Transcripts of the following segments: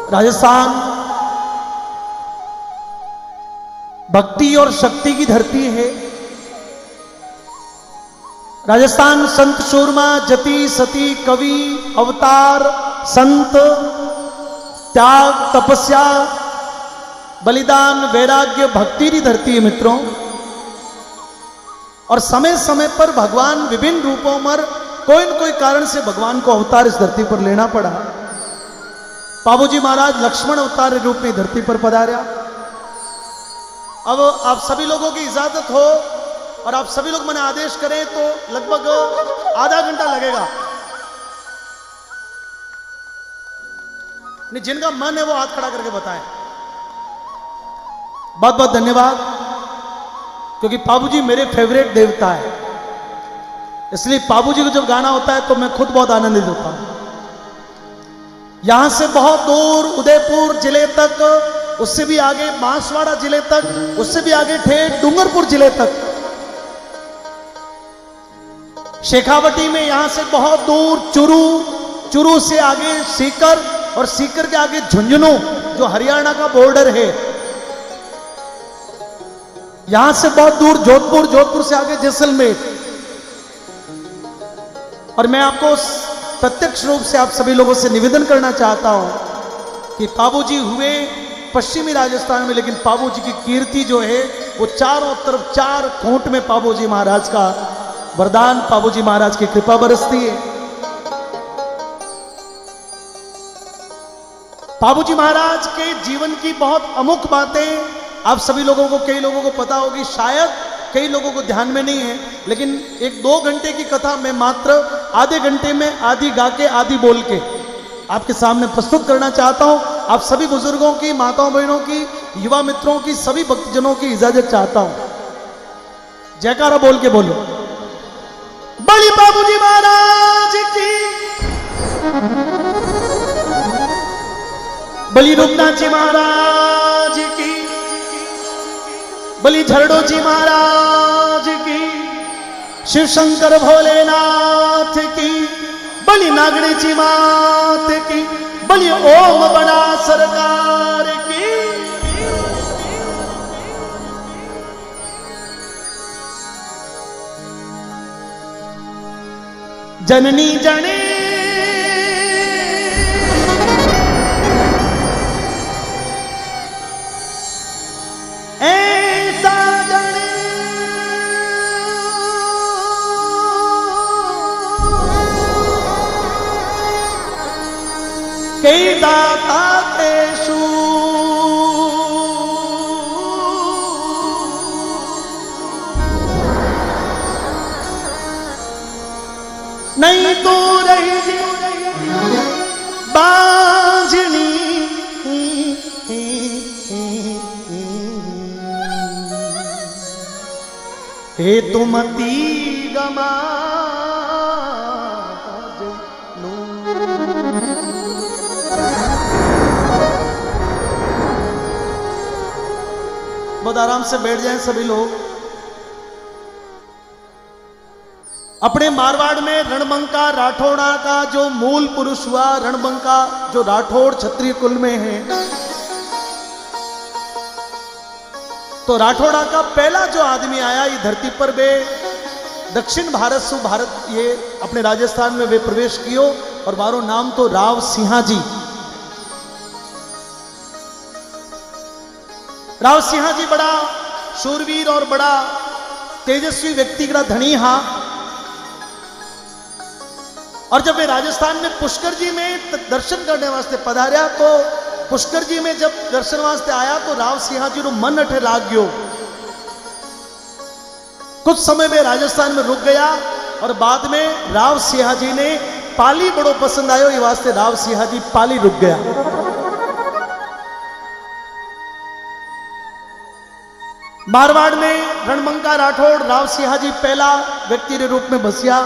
राजस्थान भक्ति और शक्ति की धरती है। राजस्थान संत शूरमा, जति, सती, कवि, अवतार, संत, त्याग, तपस्या, बलिदान, वैराग्य, भक्ति की धरती है मित्रों। और समय समय पर भगवान विभिन्न रूपों में कोई न कोई कारण से भगवान को अवतार इस धरती पर लेना पड़ा। बाबूजी महाराज लक्ष्मण अवतार रूप में धरती पर पधारा। अब आप सभी लोगों की इजाजत हो और आप सभी लोग मैंने आदेश करें तो लगभग आधा घंटा लगेगा। जिनका मन है वो हाथ खड़ा करके बताएं। बहुत बहुत धन्यवाद, क्योंकि बाबूजी मेरे फेवरेट देवता है, इसलिए बाबूजी को जब गाना होता है तो मैं खुद बहुत आनंदित होता हूं। यहां से बहुत दूर उदयपुर जिले तक, उससे भी आगे बांसवाड़ा जिले तक, उससे भी आगे ठेठ डूंगरपुर जिले तक, शेखावटी में यहां से बहुत दूर चुरू, चुरू से आगे सीकर, और सीकर के आगे झुंझुनू जो हरियाणा का बॉर्डर है, यहां से बहुत दूर जोधपुर, जोधपुर से आगे जैसलमेर। और मैं आपको प्रत्यक्ष रूप से आप सभी लोगों से निवेदन करना चाहता हूं कि बाबूजी हुए पश्चिमी राजस्थान में, लेकिन बाबूजी की कीर्ति जो है वो चारों तरफ, चार कोट में बाबूजी महाराज का वरदान, बाबूजी महाराज की कृपा बरसती है। बाबूजी महाराज के जीवन की बहुत अमुक बातें आप सभी लोगों को, कई लोगों को पता होगी, शायद कई लोगों को ध्यान में नहीं है, लेकिन एक 2 घंटे की कथा मैं मात्र आधे घंटे में आधी गा के आधी बोल के आपके सामने प्रस्तुत करना चाहता हूं। आप सभी बुजुर्गों की, माताओं बहनों की, युवा मित्रों की, सभी भक्तजनों की इजाजत चाहता हूं। जयकारा बोल के बोलो, बड़ी बाबूजी महाराज की, बली रूपनाथ जी महाराज की, बली झरडो जी महाराज की, शिव शंकर भोलेनाथ की, बली नागड़ी जी मात की, बली ओम बड़ा सरकार की। जननी जने ऐसा जने कई दाता तेषु नहीं तो रही बांझनी, हे तुमती गमा बहुत आराम से बैठ जाएं सभी लोग। अपने मारवाड़ में रणबंका राठौड़ा का जो मूल पुरुष हुआ, रणबंका जो राठौड़ क्षत्रिय कुल में है, तो राठौड़ा का पहला जो आदमी आया ये धरती पर, वे दक्षिण भारत से भारत, ये अपने राजस्थान में वे प्रवेश कियो, और बारो नाम तो राव सिंहाजी। राव सिंहाजी बड़ा शूरवीर और बड़ा तेजस्वी व्यक्ति का धनी हा। और जब वे राजस्थान में पुष्कर जी में दर्शन करने वास्ते पधारा, तो पुष्कर जी में जब दर्शन वास्ते आया तो राव सिंहाजी रो मन अठे लाग गयो। कुछ समय में राजस्थान में रुक गया, और बाद में राव सिंहाजी ने पाली बड़ो पसंद आयो, ये वास्ते राव सिंहाजी पाली रुक गया। मारवाड़ में रणबंका राठौड़ राव सिंहाजी पहला व्यक्ति के रूप में बसिया।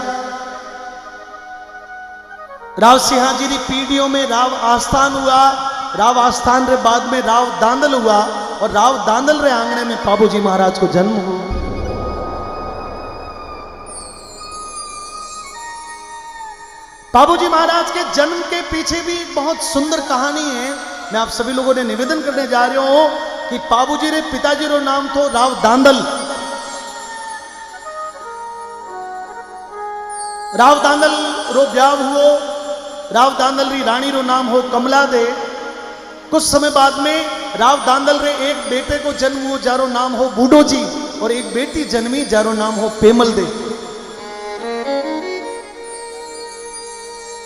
राव सिंहाजी की पीढ़ियों में राव आस्थान हुआ, राव आस्थान रे बाद में राव दांदल हुआ, और राव दांदल रे आंगने में बाबूजी महाराज को जन्म हुआ। बाबूजी महाराज के जन्म के पीछे भी एक बहुत सुंदर कहानी है। मैं आप सभी लोगों ने निवेदन करने जा रहा हूं कि बाबूजी रे पिताजी रो नाम तो राव दांदल। राव दांदल रो ब्याह हुओ। राव दांदल री रानी रो नाम हो कमला दे। कुछ समय बाद में राव दांदल रे एक बेटे को जन्म हुओ जारो नाम हो बूढ़ो जी, और एक बेटी जन्मी जारो नाम हो पेमल दे।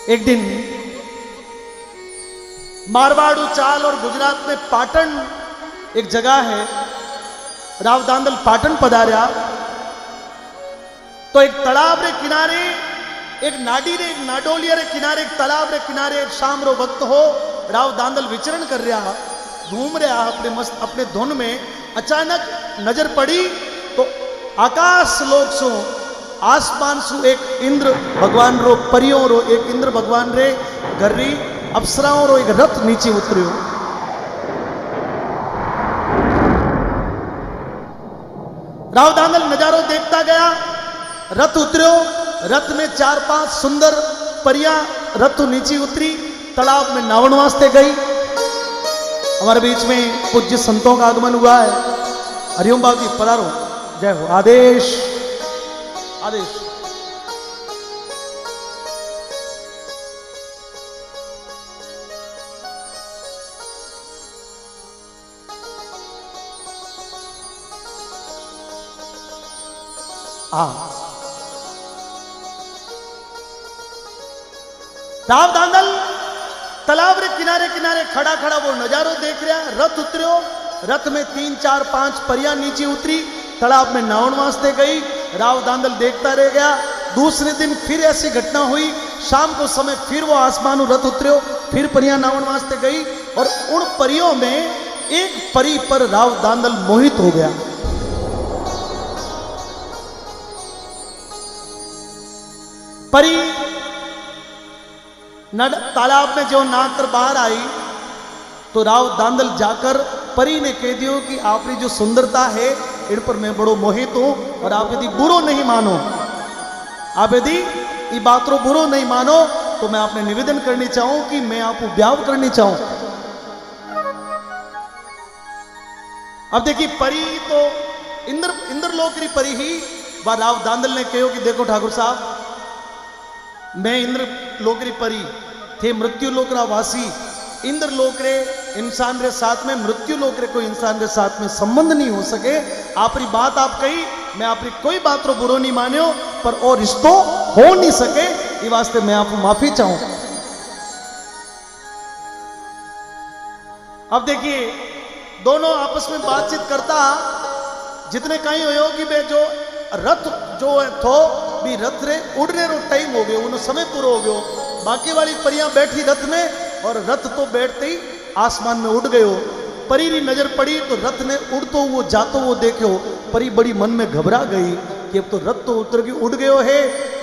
एक दिन मारवाड़ चाल और गुजरात में पाटन एक जगह है, राव दांदल पाटन पधार्या तो एक तालाब रे किनारे एक नाडी रे एक नाडोलिया रे किनारे एक तालाब रे किनारे एक शाम रो वक्त हो राव दांदल विचरण कर रहा, घूम रहा अपने मस्त अपने धुन में। अचानक नजर पड़ी तो आकाश लोक सो आसमान सु एक इंद्र भगवान रो परियों रो एक इंद्र भगवान रे गर्री अप्सराओं रो एक रथ नीचे उतरियो। राव दांदल नजारो देखता गया, रथ उतरियो, रथ में 4-5 सुंदर परियां रथ नीचे उतरी, तालाब में नावन वास्ते गई। हमारे बीच में पूज्य संतों का आगमन हुआ है। हरिओम बाबू जी पधारो, जय हो। आदेश आदेश। राव दांदल तालाब रे किनारे किनारे खड़ा खड़ा वो नजारो देख रहा। रथ उतरियो, रथ में 3-4-5 परियां नीचे उतरी, तालाब में नावन वास्ते गई। राव दांदल देखता रह गया। दूसरे दिन फिर ऐसी घटना हुई, शाम को समय फिर वो आसमान रथ उतरियो, फिर परियां नावन वास्ते गई, और उन परियों में एक परी पर राव दांदल मोहित हो गया। परी तालाब में जो नाकर बाहर आई तो राव दांदल जाकर परी ने कह दियो कि आपकी जो सुंदरता है इन पर मैं बड़ो मोहित हूं, और आप यदि बुरो नहीं मानो, आप यदि ये बात रो बुरो नहीं मानो तो मैं आपने निवेदन करनी चाहूं कि मैं आपको ब्याह करनी चाहूं। अब देखिए परी तो इंद्रलोक री परी ही बा राव दांदल ने कहो कि देखो ठाकुर साहब, मैं इंद्र लोक री परी थे मृत्यु लोक रा वासी। इंद्र लोक रे इंसान रे साथ में, मृत्यु लोक रे कोई इंसान रे साथ में संबंध नहीं हो सके। आपरी बात आप कही, मैं आपरी कोई बात रो बुरो नहीं मान्यो, पर और रिश्तो हो नहीं सके, ये वास्ते मैं आपको माफी चाहूं। अब देखिए दोनों आपस में बातचीत करता, जितने कहीं हो कि बे जो रथ जो है थो भी रथ रे उड़ने रो टाइम हो गयो, उन्होंने समय पूरा हो गयो। बाकी वाली परियां बैठी रथ में, और रथ तो बैठते ही आसमान में उड़ गयो। परी री नजर पड़ी तो रथ ने उड़तो वो जातो वो देखो। परी बड़ी मन में घबरा गई कि अब तो रथ तो उतर के उड़ गयो है,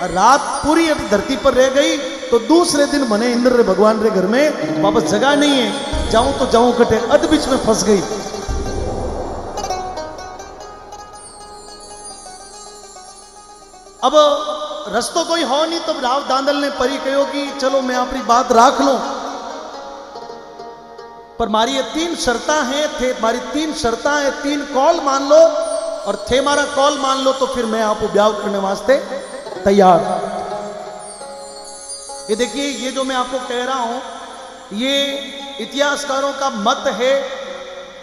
रात पूरी अभी धरती पर रह गई, तो दूसरे दिन मने इंद्र रे भगवान रे घर में वापस जगह नहीं है, जाऊं तो जाऊं कटे, अध बीच में फंस गई। अब रस्तो कोई हो नहीं, तब राव दांदल ने परी कहो कि चलो मैं अपनी बात राख लूं, पर मारी ये 3 शर्तां हैं, थे मारी 3 शर्तां है, 3 कॉल मान लो, और थे मारा कॉल मान लो तो फिर मैं आपको ब्याह करने वास्ते तैयार। ये देखिए, ये जो मैं आपको कह रहा हूं ये इतिहासकारों का मत है।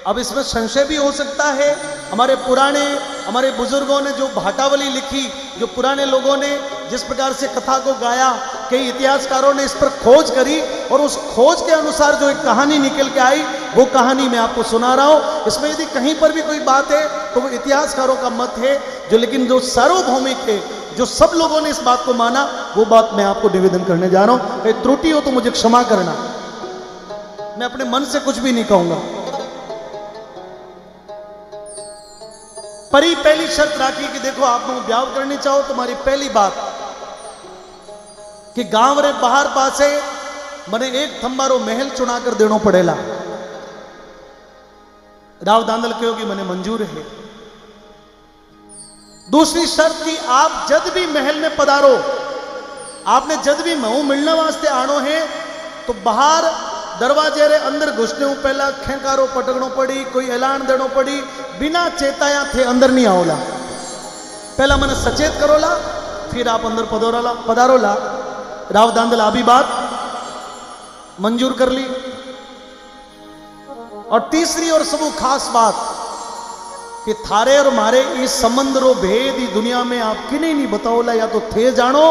अब इसमें संशय भी हो सकता है। हमारे बुजुर्गों ने जो भाटावली लिखी, जो पुराने लोगों ने जिस प्रकार से कथा को गाया, कई इतिहासकारों ने इस पर खोज करी, और उस खोज के अनुसार जो एक कहानी निकल के आई, वो कहानी मैं आपको सुना रहा हूं। इसमें यदि कहीं पर भी कोई बात है तो वो इतिहासकारों का मत है, जो लेकिन जो सार्वभौमिक है, जो सब लोगों ने इस बात को माना, वो बात मैं आपको निवेदन करने जा रहा हूं। कहीं त्रुटि हो तो मुझे क्षमा करना, मैं अपने मन से कुछ भी नहीं कहूंगा। परी पहली शर्त राखी कि देखो आप लोग ब्याह करनी चाहो, तुम्हारी पहली बात कि गांव रे बाहर पासे मने एक थंबारो महल चुना कर देनो पड़ेला। राव दांदल कहो कि मने मंजूर है। दूसरी शर्त कि आप जब भी महल में पधारो आपने जद भी मैं मिलने वास्ते आणो है तो बाहर दरवाजे रे अंदर घुसने पहला खेकारो पटकनो पड़ी, कोई ऐलान देनो पड़ी, बिना चेताया थे अंदर नहीं आओला, पहला मैंने सचेत करोला, फिर आप अंदर पधारोला। राव दांदल आभी बात मंजूर कर ली। और तीसरी और सबू खास बात कि थारे और मारे इस संबंध रो भेद ही दुनिया में आप किने नहीं बताओला, या तो थे जानो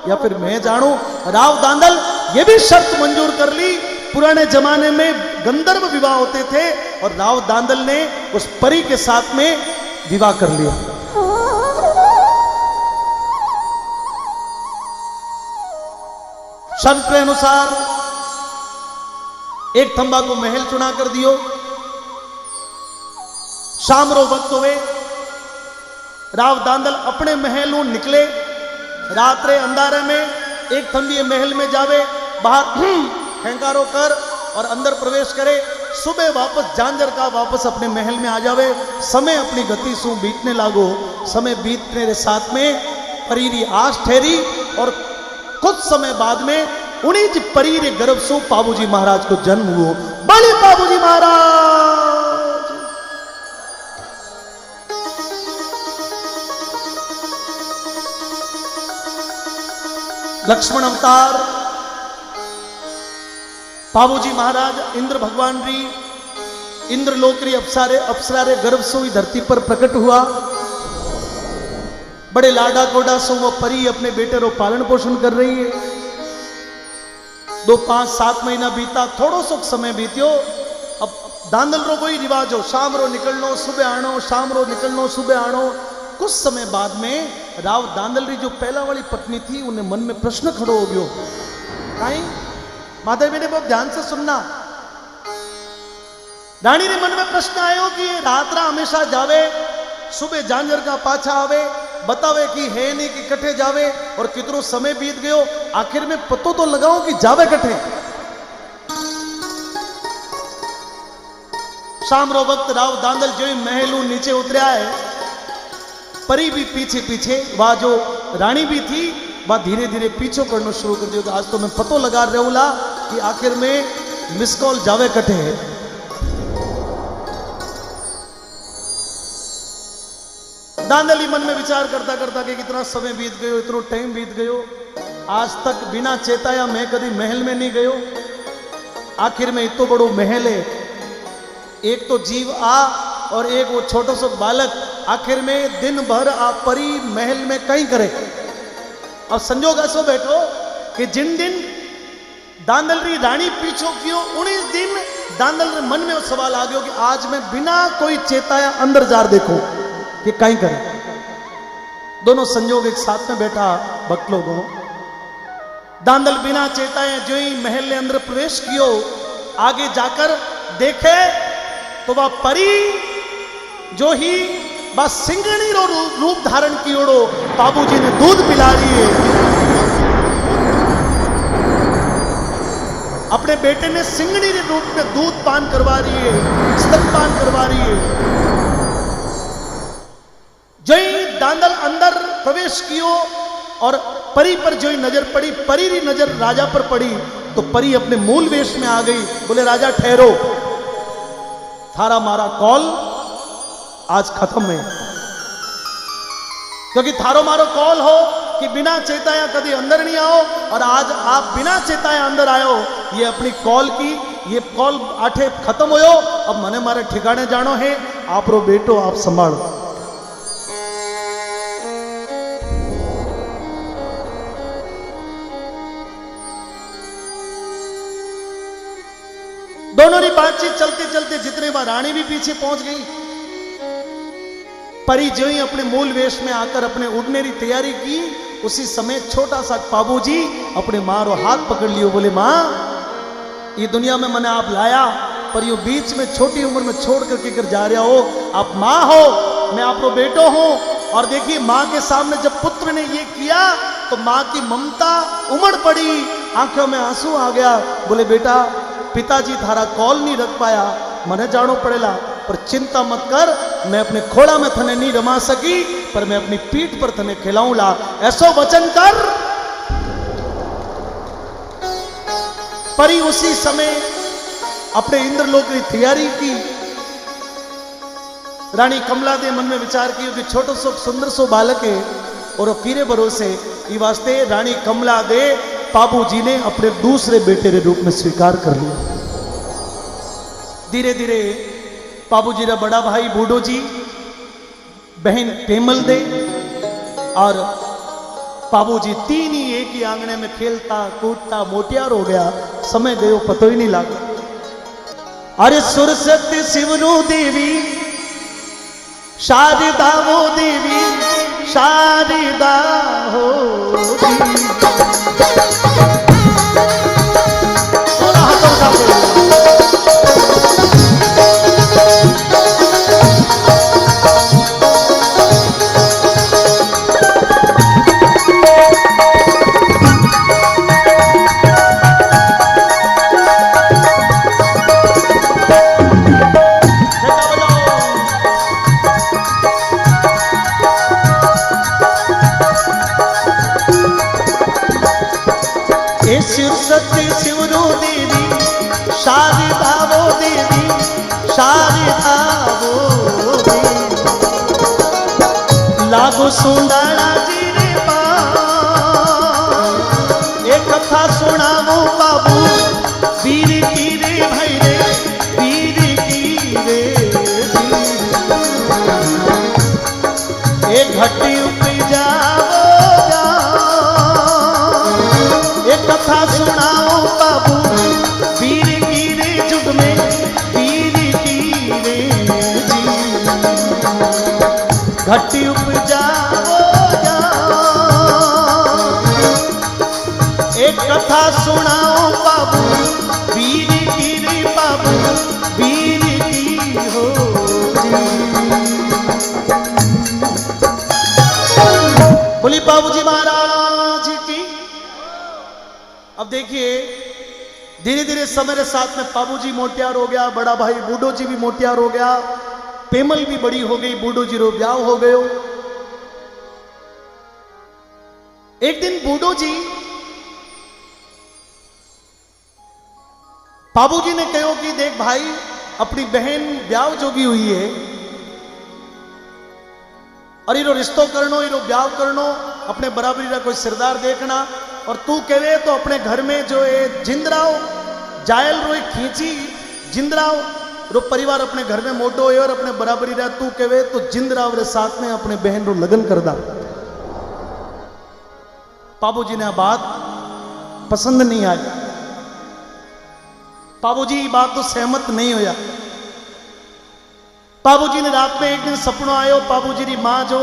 या फिर मैं जानू। राव दांदल ये भी शर्त मंजूर कर ली। पुराने जमाने में गंधर्व विवाह होते थे और राव दांदल ने उस परी के साथ में विवाह कर लिया। शर्त के अनुसार एक थंबा को महल चुना कर दियो। शाम रो वक्त हुए, राव दांदल अपने महलों निकले। रात्रे अंधारे में एक थंबी महल में जावे, बाहर खेंकारो कर और अंदर प्रवेश करे। सुबह वापस झांझर का वापस अपने महल में आ जावे। समय अपनी गति से बीतने लागो। समय बीतने के साथ में परीरी आस ठहरी और कुछ समय बाद में उन्हीं जी परी रे गर्भ सु पाबूजी महाराज को जन्म हुआ। बड़े पाबूजी महाराज लक्ष्मण अवतार, पाबूजी महाराज इंद्र भगवान री इंद्र लोकरी अप्सरा रे गर्भ सु धरती पर प्रकट हुआ। बड़े लाडा कोडा से वो परी अपने बेटे रो पालन पोषण कर रही है। 2, 5, 7 महीना बीता, थोड़ो सो समय बीतियो। अब दांदल रो कोई रिवाज हो, शाम रो निकलनो सुबह आनो, शाम रो निकलनो सुबह आनो। कुछ समय बाद में राव दांदल री जो पहला वाली पत्नी थी उन्हें मन में प्रश्न खड़ो हो गयो। कहीं माता बेटे बहुत ध्यान से सुनना। रानी ने मन में प्रश्न आयो कि रात्रा हमेशा जावे, सुबह झांझर का पाछा आवे, बतावे कि है नहीं कि कटे जावे और कितनो समय बीत गयो। आखिर में पतो तो लगाओ कि जावे कटे। शाम रो वक्त राव दांदल जो महलू नीचे उतरा है, परी भी पीछे पीछे, वह जो रानी भी थी वह धीरे धीरे पीछे करना शुरू कर दिया। आज तो मैं पतो लगा रहूला कि आखिर में मिस कॉल जावे कटे है। दांदली मन में विचार करता करता कि कितना समय बीत गयो, इतना टाइम बीत गयो, आज तक बिना चेताया मैं कभी महल में नहीं गयो। आखिर में इतो बड़ो महल है, एक तो जीव आ और एक वो छोटो सो बालक, आखिर में दिन भर आप परी महल में कहीं करे। अब संजोग ऐसो बैठो कि जिन दिन दांदल री रानी पीछो कियो, 19 दिन दांदल रे मन में सवाल आ गयो कि आज मैं बिना कोई चेताया अंदर जार देखो कि कहीं करे। दोनों संजोग एक साथ में बैठा भक्त लोगों। दांदल बिना चेताए जो ही महल के अंदर प्रवेश कियो, आगे जाकर देखे तो वह परी जो ही बस सिंगणी रो रूप धारण कियोड़ो बाबूजी ने दूध पिला रही है। अपने बेटे ने सिंगणी के रूप में दूध पान करवा रही है, स्तनपान करवा रही है। जो ही दांदल अंदर प्रवेश कियो और परी पर जो ही नजर पड़ी, परी की नजर राजा पर पड़ी तो परी अपने मूल वेश में आ गई। बोले राजा ठहरो, थारा मारा कॉल आज खत्म है, क्योंकि थारो मारो कॉल हो कि बिना चेताया कभी अंदर नहीं आओ और आज आप बिना चेताया अंदर आयो। ये अपनी कॉल की, ये कॉल आठे खत्म होयो। अब मने मारे ठिकाने जानो है, आप रो बेटो आप संभालो। दोनों की बातचीत चलते चलते जितने बार रानी भी पीछे पहुंच गई, परी जो ही अपने मूल वेश में आकर अपने उड़ने की तैयारी की, उसी समय छोटा सा बाबूजी अपने मां रो हाथ पकड़ लियो। बोले मां, ये दुनिया में मैंने आप लाया, पर यो बीच में छोटी उम्र में छोड़ करके कर जा रहा हो। आप मां हो, मैं आप रो बेटो हूं। और देखिए मां के सामने जब पुत्र ने ये किया तो मां की ममता उमड़ पड़ी, आंखों में आंसू आ गया। बोले बेटा, पिताजी थारा कॉल नहीं रख पाया, मने जानो पड़ेला, पर चिंता मत कर, मैं अपने खोड़ा में थने नहीं रमा सकी, पर मैं अपनी पीठ पर थने खिलाऊंला। ऐसो वचन कर परी उसी समय अपने इंद्रलोक की तैयारी की। रानी कमला दे मन में विचार किया कि छोटो सो सुंदर सो बालक है और कीरे भरोसे ये वास्ते रानी कमला दे बाबू जी ने अपने दूसरे बेटे के रूप में स्वीकार कर लिया। धीरे धीरे बाबू जी का बड़ा भाई बूढ़ो जी, बहन पेमल दे और बाबू जी तीन ही एक ही आंगने में खेलता कूदता मोटियार हो गया। समय गयो पतो ही नहीं लगा। अरे सुरसती शिवनु देवी शारदा वो देवी शारदा हो सती शिवनु देवी शारदा वो देवी शारदा वो लागो सुंदरा जी रे एक कथा सुनावो बाबू वीर की रे भाई रे वीर की रे एक घटी उपजाओ कथा सुनाओ बाबू वीर की रे जुग में वीर की रे जी घटी उपजाओ एक कथा सुनाओ बाबू वीर की रे बाबू वीर की हो जी। बोली बाबू जी महाराज की। अब देखिए धीरे धीरे समय के साथ में बाबूजी मोटियार हो गया, बड़ा भाई बूढ़ो जी भी मोटियार हो गया, पेमल भी बड़ी हो गई, बूढ़ो जी रो ब्याह हो गयो। एक दिन बूढ़ो जी बाबूजी ने कहो कि देख भाई अपनी बहन ब्याह जोगी हुई है और इरो रिश्तो करनो इरो ब्याह करनो, अपने बराबरी का कोई सिरदार देखना और तू कहे तो अपने घर में जो है जिंदराव जायल रोई खींची जिंदराव रो परिवार अपने घर में मोटो है और अपने बराबरी रहा तू कहे तो जिंदराव रे साथ में अपने बहन रो लगन कर दा। बाबूजी ने बात पसंद नहीं आई। बाबूजी ये बात तो सहमत नहीं होया। बाबूजी ने रात में एक दिन सपनो आयो। बाबूजी की मां जो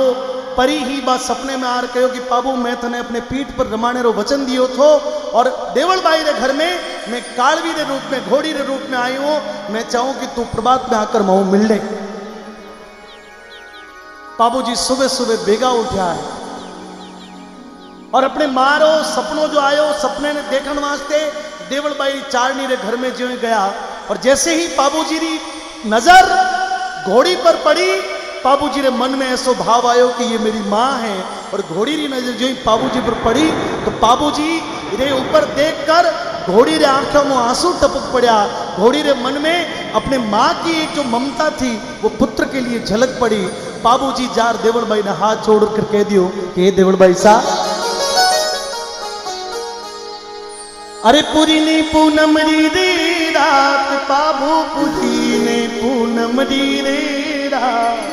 परी ही बात सपने में आर कहो कि बाबू मैं तने अपने पीठ पर रमाने रो वचन दियो थो और देवल बाई रे घर में मैं कालवी रे रूप में घोड़ी रे रूप में आई हूं। मैं चाहूं कि तू प्रभात में आकर माऊ मिल ले। बाबूजी सुबह सुबह बेगा उठा है और अपने मारो सपनों जो आयो सपने ने देखने वास्ते देवल बाई चारनी रे घर में जो गया और जैसे ही बाबूजी की नजर घोड़ी पर पड़ी बाबूजी रे मन में ऐसा भाव आयो कि ये मेरी माँ है और घोड़ी री नजर जो ही बाबूजी पर पड़ी तो बाबूजी रे ऊपर देखकर घोड़ी रे आंखों में आंसू टपक पड़ा। घोड़ी रे मन में अपने माँ की एक जो ममता थी वो पुत्र के लिए झलक पड़ी। बाबूजी जार देवल भाई ने हाथ जोड़ कर कह दियो कि देवल भाई साहब अरे पूरी ने पूनम रे रात बाबू पूरी ने पूनम रे रात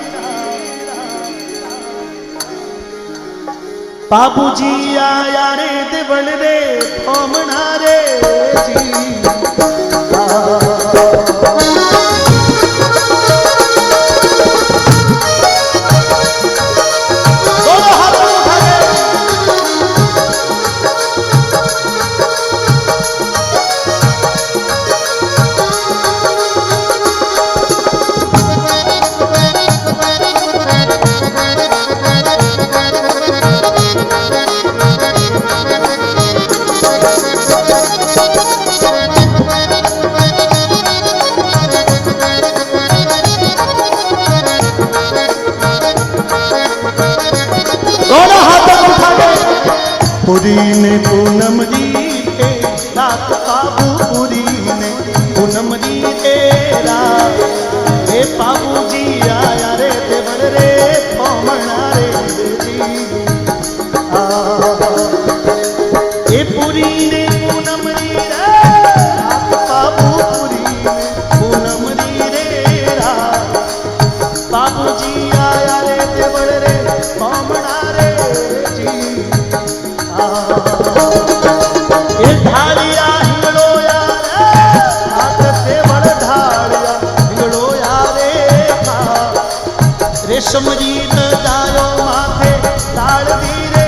बाबूजी आया रे देवल रे थोमना रे जी पूरी ने पूनम जी के रात बाबू वीणे पूनम री रे बाबूपुरी में पूनम री रे रात। बाबूजी आया रे देवल रे बामणा रे जी ये ढालिया हिंगड़ोया रे हाथ देवल ढालिया हिंगड़ोया रे रेशम जी न जायो माथे ताड़ दी रे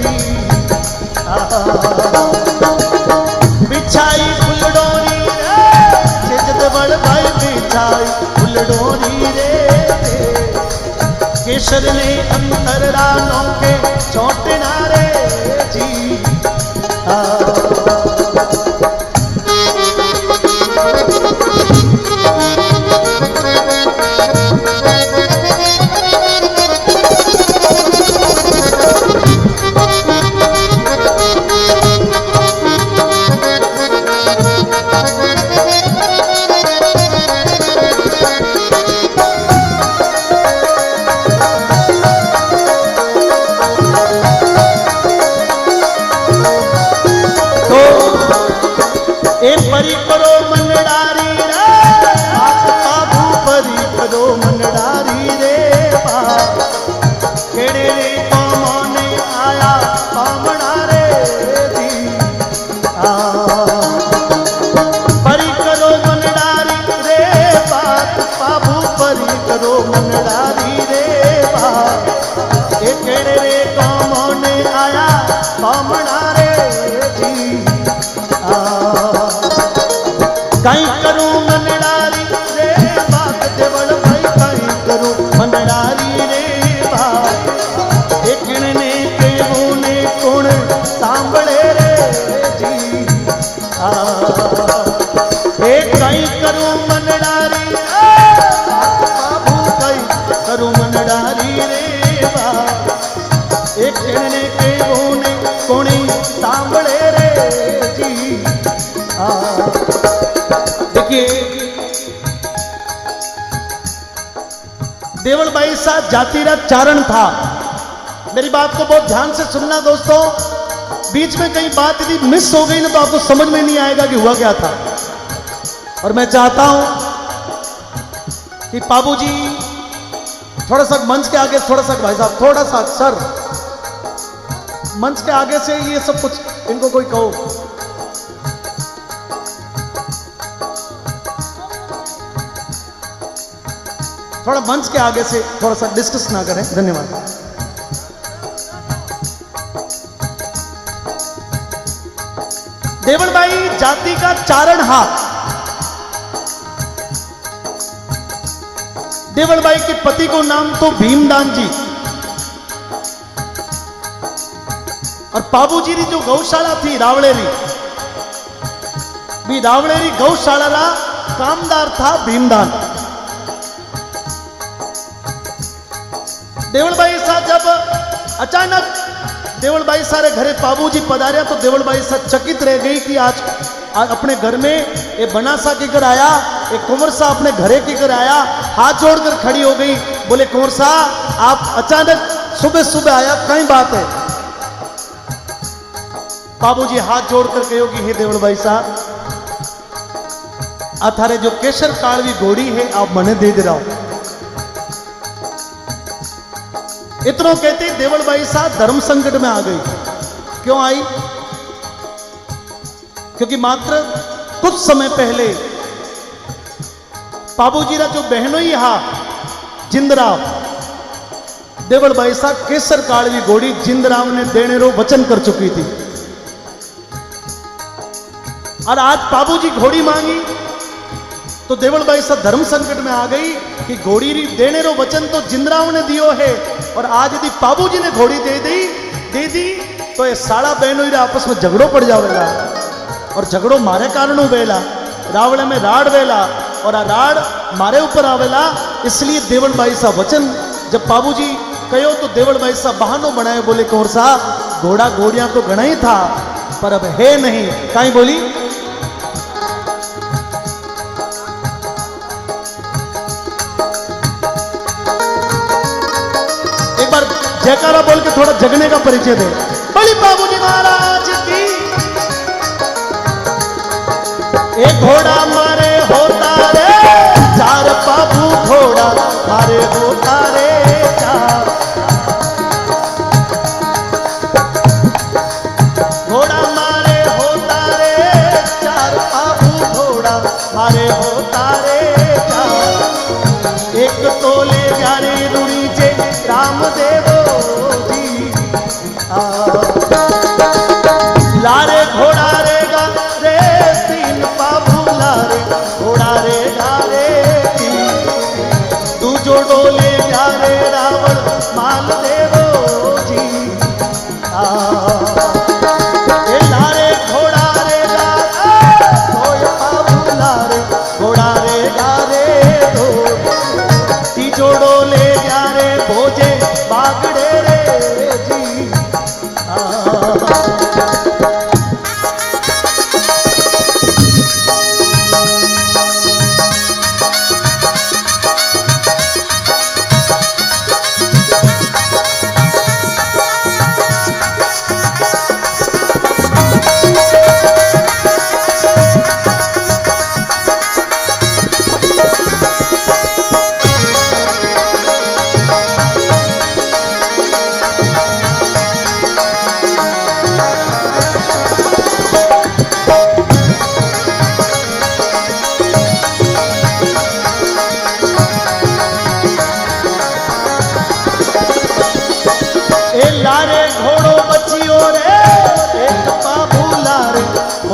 जी बिछाई फुलडोरी रे देवल भाई बिछाई फुलडोरी रे केशर ने अंतर रानों के चौटना रे जी परी करो मनडारी रे बाबू परी करो मनडारी रे केड़े रे कौमने आया बामणा रे जी परी करो मनडारी रे बाबू परी करो मनडारी रे केड़े रे कौमने आया बामणा रे जी कहीं करूं मनडारी रे बात देवल भाई कहीं करूं मनडारी रे बात एक ने के बोने कौन सांभळे रे जी एक कहीं करूं मनडारी बाबू कहीं करूं मनडारी रे बात एक ने के बोने कौन सांभळे रे जी देवल भाई साहब जातिगत चारण था। मेरी बात को बहुत ध्यान से सुनना दोस्तों, बीच में कहीं बात यदि मिस हो गई ना तो आपको समझ में नहीं आएगा कि हुआ क्या था। और मैं चाहता हूं कि बाबूजी थोड़ा सा मंच के आगे, थोड़ा सा भाई साहब थोड़ा सा सर मंच के आगे से ये सब कुछ इनको कोई कहो। थोड़ा मंच के आगे से थोड़ा सा डिस्कस ना करें, धन्यवाद। देवल भाई जाति का चारण हाथ। देवल भाई के पति को नाम तो भीमदान जी, और बाबूजी री जो गौशाला थी रावड़ेरी, भी रावड़ेरी गौशाला रा कामदार था भीमदान। देवल भाई साहब जब अचानक देवल भाई सारे घरे बाबूजी पधारिया तो देवल भाई साहब चकित रह गई कि आज अपने घर में ये बनासा के घर आया, एक कुंवर सा अपने घरे के घर आया, हाथ जोड़कर खड़ी हो गई। बोले कुंवर सा आप अचानक सुबह सुबह आया, कई बात है? बाबूजी हाथ जोड़कर कहो कि हे देवल भाई साहब आ थारे जो केसर कालवी घोड़ी है आप मने दे रहा हो। इतना कहते देवल भाई साहब धर्म संकट में आ गई। क्यों आई? क्योंकि मात्र कुछ समय पहले बाबूजी रा जो बहनोई हा जिंदराव, देवल भाई साहब केसर कालवी घोड़ी जिंदराव ने देने रो वचन कर चुकी थी। और आज बाबूजी घोड़ी मांगी तो देवल भाई साहब धर्म संकट में आ गई कि घोड़ी देने रो वचन तो जिंदराव ने दियो है, और आज यदि बाबूजी ने घोड़ी दे दी तो ये साड़ा बहनों आपस में झगड़ो पड़ जावेला, और झगड़ो मारे कारण वेला, रावड़े में राड़ वेला और आ राड़ मारे ऊपर आवेला। इसलिए देवल भाई साहब वचन जब बाबूजी कहो तो देवल भाई साहब बहानो बनाए, बोले कौर साहब घोड़ा घोड़ियां तो गणा ही था पर अब है नहीं। कहीं बोली जयकारा बोल के थोड़ा जगने का परिचय दे। बड़ी बाबूजी महाराज की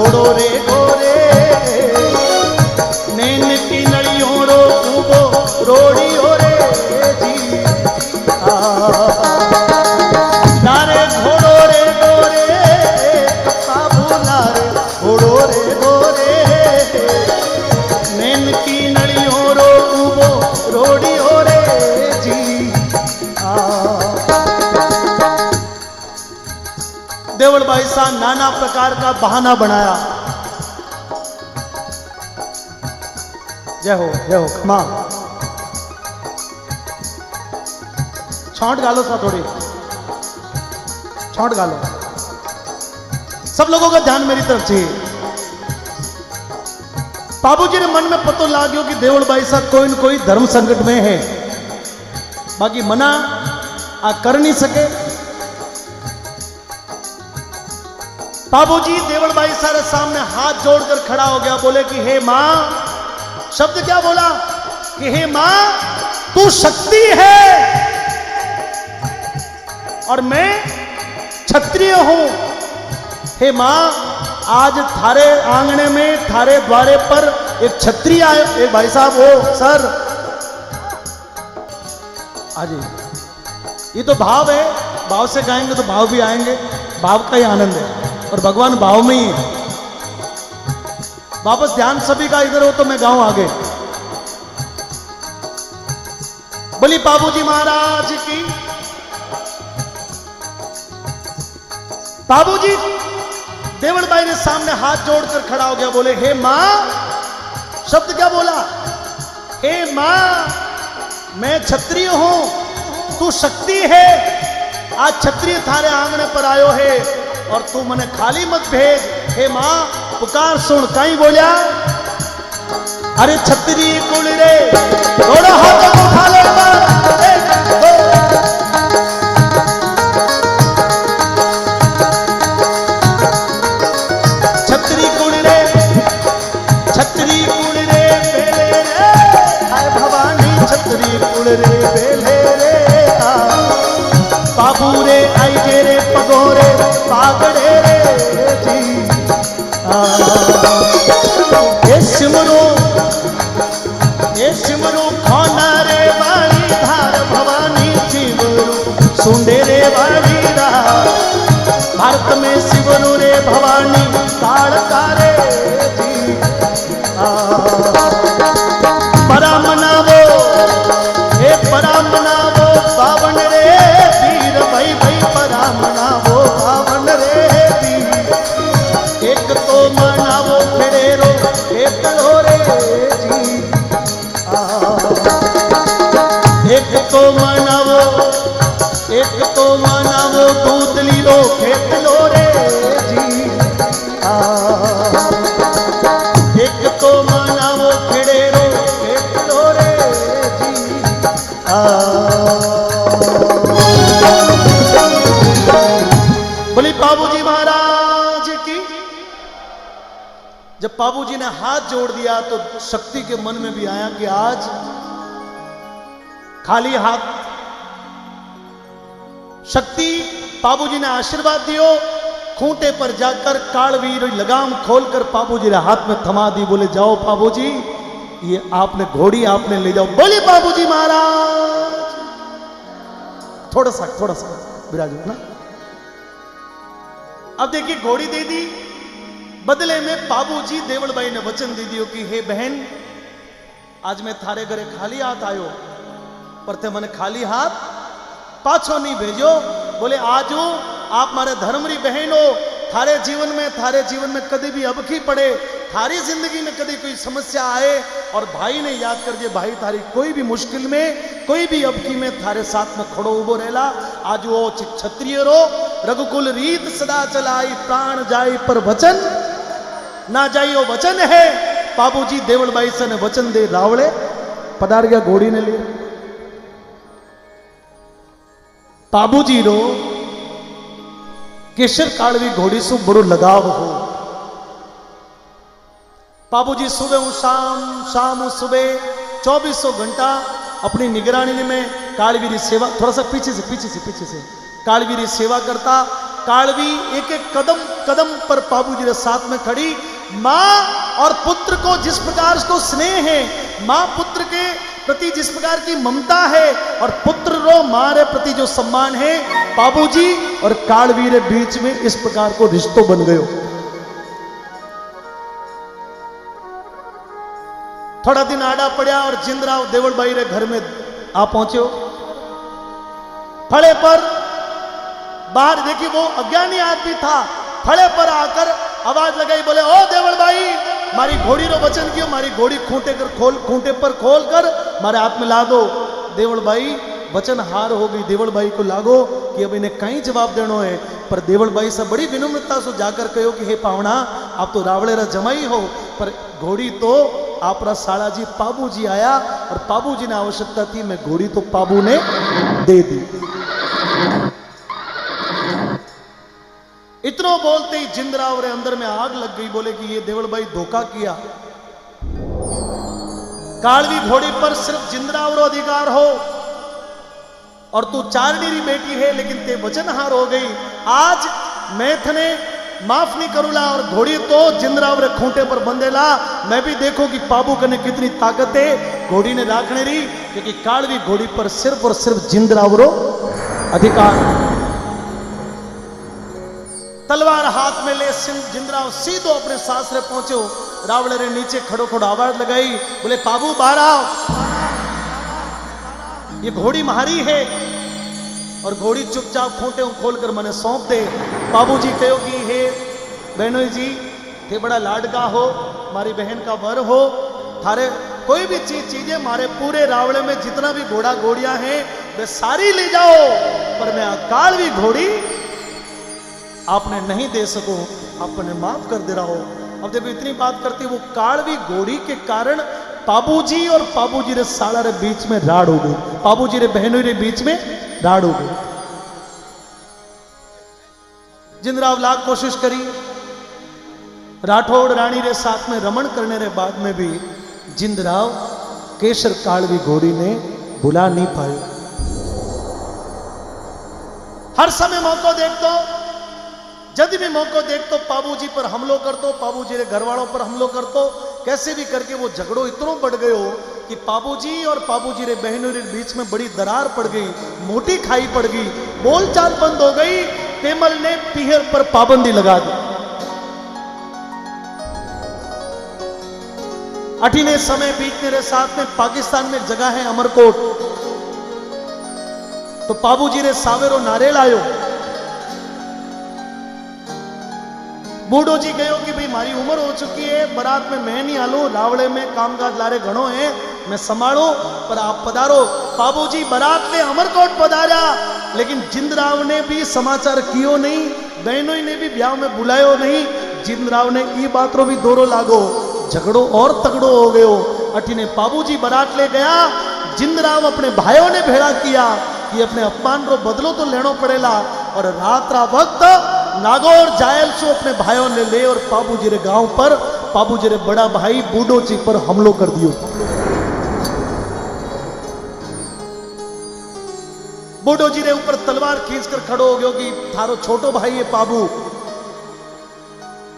घोड़ो रे गोरे नैन की नलियों रो उबो रोड़ी हो रे जी नारे घोड़ो रे गोरे बाबू नारे घोड़ो रे गोरे नैन की नलियों रो उबो रोड़ी हो रे जी देवल भाई साहब नाना प्रकार का बहाना बनाया। जय हो खमा छौंट गालो सा थोड़ी छौंट गालो। सब लोगों का ध्यान मेरी तरफ चाहिए। बाबूजी ने मन में पतो लाग्यो कि देवल भाई साहब कोई न कोई धर्म संकट में है, बाकी मना आ कर नहीं सके। बाबूजी देवल भाई साहब सामने हाथ जोड़कर खड़ा हो गया, बोले कि हे मां, शब्द क्या बोला कि हे मां तू शक्ति है और मैं क्षत्रिय हूं। हे मां आज थारे आंगने में थारे द्वारे पर एक क्षत्रिय आए। एक भाई साहब हो सर आज ये तो भाव है, भाव से गाएंगे तो भाव भी आएंगे, भाव का ही आनंद है और भगवान भाव में ही है। वापस ध्यान सभी का इधर हो तो मैं गाऊं आगे। बोली बाबूजी महाराज की। बाबूजी देवल भाई ने सामने हाथ जोड़कर खड़ा हो गया, बोले हे मां, शब्द क्या बोला, हे मां मैं क्षत्रिय हूं, तू शक्ति है, आज क्षत्रिय थारे आंगने पर आयो है और तू मने खाली मत भेज। हे मां पुकार सुन, कहीं बोलिया अरे छतरी कुल रे थोड़ा हाथ उठा ले छतरी कुल रे बेले रे हाय भवानी छतरी कुल रे बेले रे बाबू रे आई जे रे पगोरे पागड़े रे जी ये सिमरू खाना रे वाली धार भवानी सिमरू सुंडे रे वाली धार भारत में सिमरू रे भवानी ताड़का रे जी परा मनावो हे परा मनावो पावन रे वीर भाई भाई परा मनावो पावन रे वीर एक तो मनावो फेरेरो एक रे जी एक तो मनावो दूधली रो खेत लो रे जी एक तो मनावो खेड़े रो खेत लो रे जी बोली बाबूजी महाराज की। जब बाबूजी ने हाथ जोड़ दिया तो शक्ति के मन में भी आया कि आज खाली हाथ। शक्ति बाबूजी ने आशीर्वाद दियो, खूंटे पर जाकर कालवीर लगाम खोलकर बाबूजी ने हाथ में थमा दी, बोले जाओ बाबूजी ये आपने घोड़ी आपने ले जाओ। बोले बाबूजी महाराज थोड़ा सा विराजो ना। अब देखिए घोड़ी दे दी, बदले में बाबूजी देवल भाई ने वचन दे दियो कि हे बहन आज मैं थारे घरे खाली हाथ आयो पर ते मने खाली हाथ पाछो नहीं भेजो। बोले आज आप मारे धर्मरी बहन हो, थारे जीवन में कभी भी अबकी पड़े, थारी जिंदगी में कभी कोई समस्या आए और भाई ने याद कर दिए भाई थारी कोई भी मुश्किल में कोई भी अबकी में थारे साथ में खड़ो उबो रहेला। आज वो क्षत्रिय रो रघुकुल रीत सदा चलाई प्राण जाई पर वचन ना जाई, वो वचन है। बाबूजी देवल भाई से ने वचन दे रावड़े पधार गया घोड़ी ने लिए। बाबूजी रो केशर कालवी घोड़ी से बड़ो लगाव हो। बाबूजी सुबह शाम सुबह 2400 घंटा अपनी निगरानी में कालवीरी सेवा, थोड़ा सा पीछे से कालवीरी सेवा करता। कालवी एक एक कदम कदम पर बाबूजी रे साथ में खड़ी। मां और पुत्र को जिस प्रकार को स्नेह है, मां पुत्र के प्रति जिस प्रकार की ममता है, और पुत्र रो मां रे प्रति जो सम्मान है, बाबूजी और कालवी रे बीच में इस प्रकार को रिश्तो बन गयो। थोड़ा दिन आड़ा पड़ा और जिंदराव देवलबाई रे घर में आ पहुंचो। फड़े पर बाहर देखिए, वो अज्ञानी आदमी था, फड़े पर आकर आवाज लगाई, बोले ओ देवलबाई, मारी घोड़ी रो वचन कियो, मारी घोड़ी खूंटे पर खोल कर मारे हाथ में ला दो। देवलबाई वचन हार हो गई। देवलबाई को लागो कि अब इन्हें कहीं जवाब देनो है, पर देवलबाई से बड़ी विनम्रता से जाकर कहो कि हे पावना, आप तो रावले रा जमाई हो, पर घोड़ी तो आपरा साड़ा जी पाबू जी आया और पाबू जी ने आवश्यकता थी, मैं घोड़ी तो पाबू ने दे दी। इतना बोलते ही जिंदराव रे अंदर में आग लग गई। बोले कि ये देवलबाई धोखा किया, कालवी घोड़ी पर सिर्फ जिंदराव रो अधिकार हो, और तू चारनी री बेटी है, लेकिन ते वचन हार हो गई। आज मैं थने माफ नहीं करूला, और घोड़ी तो जिंदराव रे खूंटे पर बंधेला। मैं भी देखो कि पाबू कने कितनी ताकत है घोड़ी ने राखने री, क्योंकि कालवी घोड़ी पर सिर्फ और सिर्फ जिंदराव रो अधिकार। तलवार हाथ में ले जिंदराव सीधो अपने सासरे पहुंचो। रावण रे नीचे खड़ो खड़ो आवाज लगाई, बोले पाबू बाहर आओ, ये घोड़ी मारी है, और घोड़ी चुपचाप खूंटे खोलकर मने सौंप दे। बाबूजी कहो कि हे बहनोई जी, थे बड़ा लाडका हो, मारी बहन का वर हो, थारे कोई भी चीजें मारे पूरे रावड़े में जितना भी घोड़ा घोड़ियां हैं वे सारी ले जाओ, पर मैं कालवी घोड़ी आपने नहीं दे सको, आपने माफ कर दे रहा हो। अब जब इतनी बात करती, वो कालवी घोड़ी के कारण बाबूजी और बाबूजी रे साला रे बीच में राड़ हो गई, बाबूजी रे बहनों रे बीच में राड़ हो गई। जिंदराव लाख कोशिश करी, राठौड़ रानी रे साथ में रमण करने रे बाद में भी जिंदराव केसर कालवी घोड़ी ने बुला नहीं पाए। हर समय मौका देख दो, जब भी मौका देख तो बाबूजी पर हमलो कर दो, बाबूजी रे घर वालों पर हमलो कर दो। कैसे भी करके वो झगड़ो इतना बढ़ गयो कि बाबूजी और बाबूजी रे बहनों के बीच में बड़ी दरार पड़ गई, मोटी खाई पड़ गई, बोलचाल बंद हो गई। तेमल ने पीहर पर पाबंदी लगा दी। अठीने समय बीतने रे साथ में पाकिस्तान में जगह है अमरकोट, तो बाबूजी रे सावेरो नारेल आयो। बूढ़ो जी गयो कि भाई मारी उम्र हो चुकी है, बारात में मैं नहीं आलू, रावड़े में कामकाज लारे घणो है, मैं संभालो, पर आप पधारो। बाबूजी बारात में अमरकोट पधारा, लेकिन जिंदराव ने भी समाचार कियो नहीं, बहनों ने भी ब्याह में बुलायो नहीं। जिंदराव ने ये बात रो भी दोरो लागो, झगड़ो और तगड़ो हो गयो। अठीने बाबूजी बारात ले गया, जिंदराव अपने भाइयों ने भेड़ा किया कि अपने अपमान रो बदलो तो लेनो पड़ेला, और रात रा वक्त नागौर जायल सो अपने भाइयों ने ले और बाबूजी रे गांव पर, बाबूजी रे बड़ा भाई बूढ़ो जी पर हमलो कर दियो। बूढ़ो जी रे ऊपर तलवार खींचकर खड़ो हो गयो कि थारो छोटो भाई है बाबू,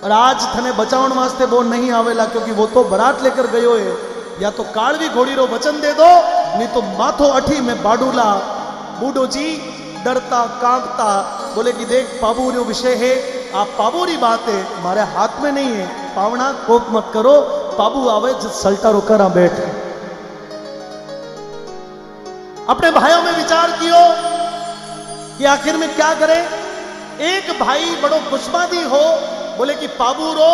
और आज थने बचावन वास्ते वो नहीं आवेला, क्योंकि वो तो बारात लेकर गयो है। या तो कालवी घोड़ी रो वचन दे दो, नहीं तो माथो अठी में बाडूला। बूढ़ो जी डरता कांपता बोले कि देख बाबू रो विषय है, आप बाबू री बात है, हमारे हाथ में नहीं है, पावना कोप मत करो, बाबू आवे सल्टा रो करा बैठ। अपने भाइयों में विचार कियो कि आखिर में क्या करें। एक भाई बड़ो खुशबादी हो, बोले कि बाबू रो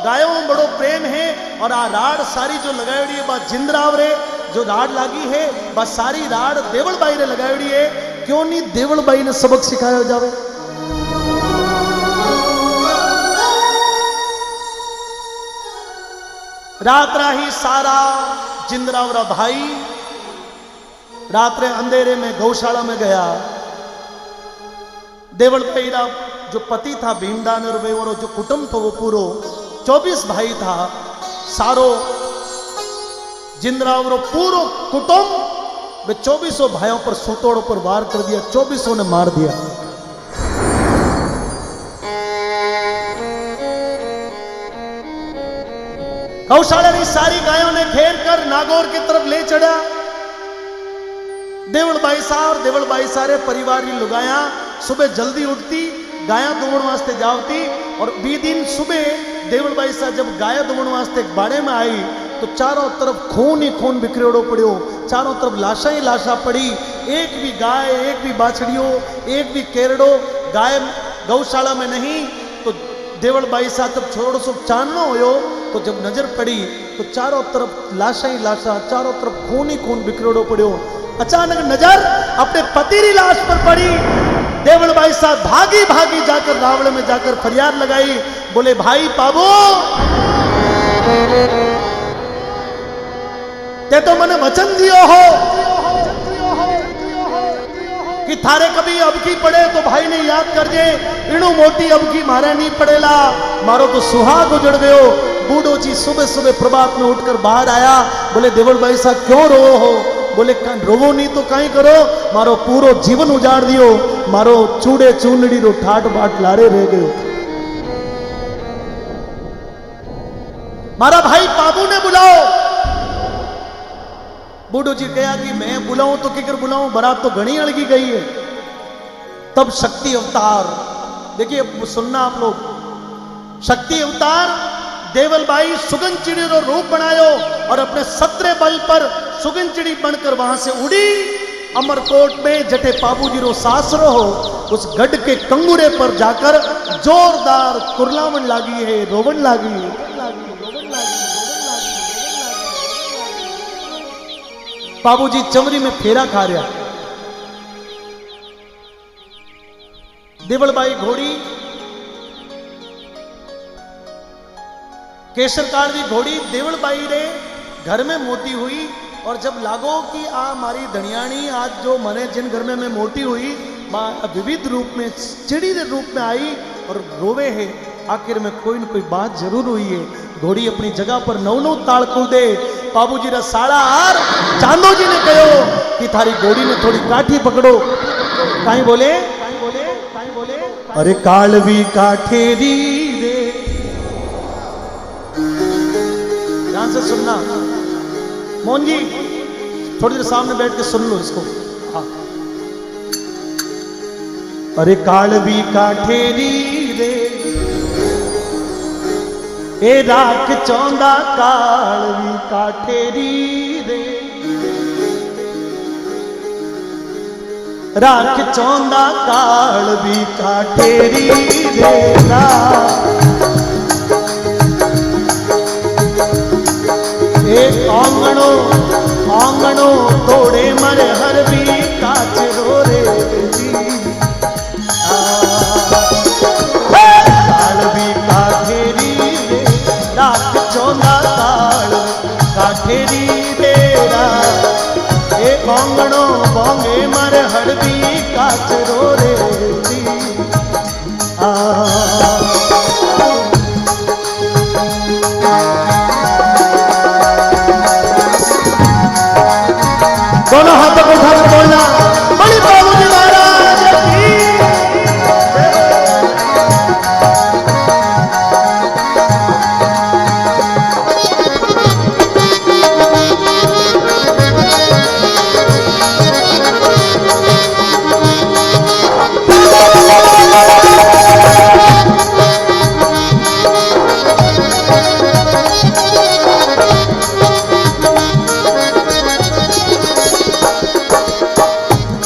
गायों में बड़ो प्रेम है, और आ राड सारी जो लगायोड़ी है बात जिंदराव रे जो राड लागी है, बस सारी राड देवलबाई रे लगायोड़ी है, क्यों नहीं देवलबाई ने सबक सिखाया जावे। रात राही सारा जिंदराव रा भाई रात रे अंधेरे में गौशाला में गया। देवलबाई रा जो पति था भीमदान और जो कुटुंब था वो पूरो 24 भाई था, सारो जिंदराव रो पूरो कुटुंब वे 24 भाइयों पर सुतोड़ों पर वार कर दिया, 24 ने मार दिया। गौशाला की सारी गायों ने घेर कर नागौर की तरफ ले चढ़ा। देवलबाई साहब और देवलबाई सारे परिवार की लुगाया सुबह जल्दी उठती, गाया दुवण वास्ते जावती। और 20 दिन सुबह देवलबाई साहब जब गाया दुवण वास्ते बाड़े में आई तो चारों तरफ खून ही खून बिखरेड़ो पड़ो, चारों तरफ लाशा ही लाशा पड़ी। एक भी गाय, एक भी बाछड़ियों, एक भी केरड़ो गाय गौशाला में नहीं। तो देवलबाई साहब जब छोड़ो सो चाननो हो तो जब नजर पड़ी तो चारों तरफ लाशा ही लाशा, चारों तरफ खून ही खून बिखरेड़ो पड़ो। अचानक नजर अपने पति की लाश पर पड़ी। देवलबाई साहब भागी भागी जाकर रावण में जाकर फरियाद लगाई, बोले भाई पाबो ते तो मने वचन दियो हो कि थारे कभी अबकी पड़े तो भाई ने याद कर जे, इणु मोटी अबकी मारे नहीं पड़ेला, मारो तो सुहाग उजड़ गयो। बूढ़ो जी सुबह सुबह प्रभात में उठकर बाहर आया, बोले देवलबाई साहब क्यों रो हो? बोले रोवो नहीं तो कहीं करो, मारो पूरो जीवन उजाड़ दियो, मारो चूड़े चूनड़ी रो ठाट बाट लारे रह गयो। मारा भाई बाबू ने बुलाओ। बूढ़ो जी कहा कि मैं बुलाऊं तो किकर बुलाऊं, बारात तो घनी अड़गी गई है। तब शक्ति अवतार, देखिए सुनना आप लोग, शक्ति अवतार देवलबाई सुगन चिड़ी रो रूप बनायो और अपने 17 बल पर सुगन चिड़ी बनकर वहां से उड़ी। अमरकोट में जटे पाबूजी रो सासरो हो, उस गढ़ के कंगुरे पर जाकर जोरदार कुरलावन लागी है, रोवन लागी है। बाबूजी चमरी में फेरा खा रहा। देवलबाई घोड़ी केसरकार की घोड़ी देवलबाई रे घर में मोती हुई। और जब लागो कि आ मारी धनियाणी आज जो मने जिन घर में मैं मोटी हुई, मां विविध रूप में चिड़ी के रूप में आई और रोवे है। आखिर में कोई न कोई बात जरूर हुई है। घोड़ी अपनी जगह पर नौ ताल खुल दे। बाबूजी रा साड़ा आर चांदो जी ने कहो कि थारी घोड़ी ने थोड़ी काठी पकड़ो। काई बोले, अरे कालवी काठेरी रे। ध्यान से सुनना मोहन जी, थोड़ी देर सामने बैठ के सुन लो इसको। हाँ। अरे कालवी काठेरी रे, ए राख चौंदा कालवी काठेरी रे, राख चौंदा कालवी काठेरी रे। आंगणो आंगणो तोड़े मर हर भी काच रो रे जी। काल भी काठेरी रे, राख चौंदा काल काठेरी बेरा। ए आंगणो बोंगे मर हर भी काच रो रे जी। दोनों हाथों को उठाकर बोलना, बड़ी बाबूजी महाराज की।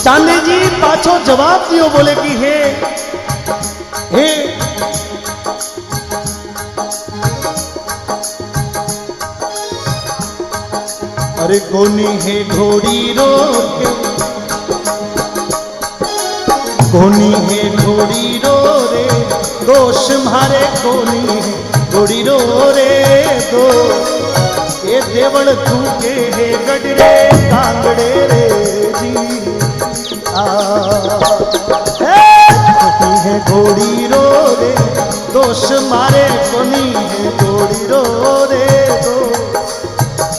चांदी जी पाछो जवाब दियो, बोले कि हे हे अरे कोनी है घोड़ी रो के, कोनी है घोड़ी रो रे, दोष मारे कोनी है घोड़ी रो रे दो। ये देवल तू के है गडरे कांगड़े रे जी। है घोड़ी रो रे, दोष मारे कोनी है घोड़ी रो रे दो।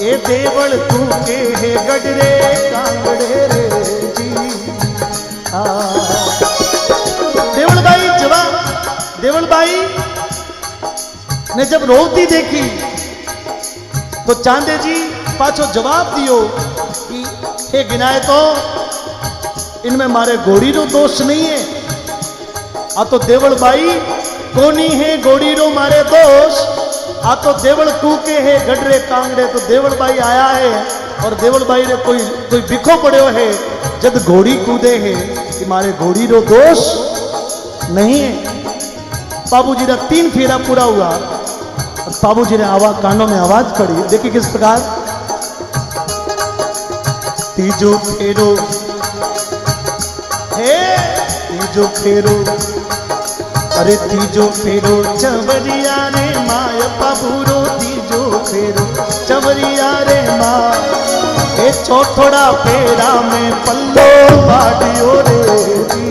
ए देवल तू के है गडरे कांगड़े रे जी। देवलबाई जवाब, देवलबाई ने जब रोती देखी तो चांदे जी पाछो जवाब दियो कि हे गिनाए तो इनमें मारे घोड़ी रो दोष नहीं है। आ तो देवल बाई कोनी है घोड़ी रो मारे दोष। आ तो देवल कूके है गडरे कांगड़े। तो देवल बाई आया है और देवल बाई रे कोई बिखो पड़ो है जब घोड़ी कूदे है कि मारे घोड़ी रो दोष नहीं है। बाबूजी रा 3 फेरा पूरा हुआ और बाबूजी ने आवाज कानों में आवाज पड़ी। देखिए किस प्रकार। तीजो फेरो हे तीजो फेरो अरे तीजो फेरो चवरिया रे माय बाबूरो तीजो फेरो चवरिया रे माँ। ए चौथोड़ा फेरा में पल्लो बाडियो रे जी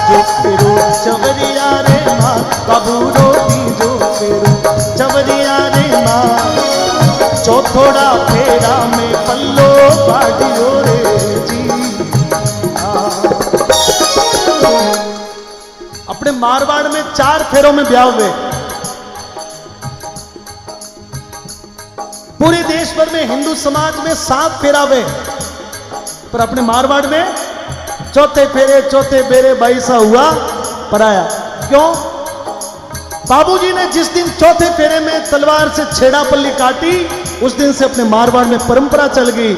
तीजो फेरो चवरिया रे माँ बाबूरो तीजो फेरो चवरिया रे माँ। चौथोड़ा फेरा में पल्लो बाडियो रे जी। अपने मारवाड़ में 4 फेरों में ब्याह हुए। पूरे देश भर में हिंदू समाज में 7 फेरा हुए, पर अपने मारवाड़ में चौथे फेरे चौथे बेरे बाईसा हुआ पराया। क्यों? बाबूजी ने जिस दिन चौथे फेरे में तलवार से छेड़ा पल्ली काटी उस दिन से अपने मारवाड़ में परंपरा चल गई।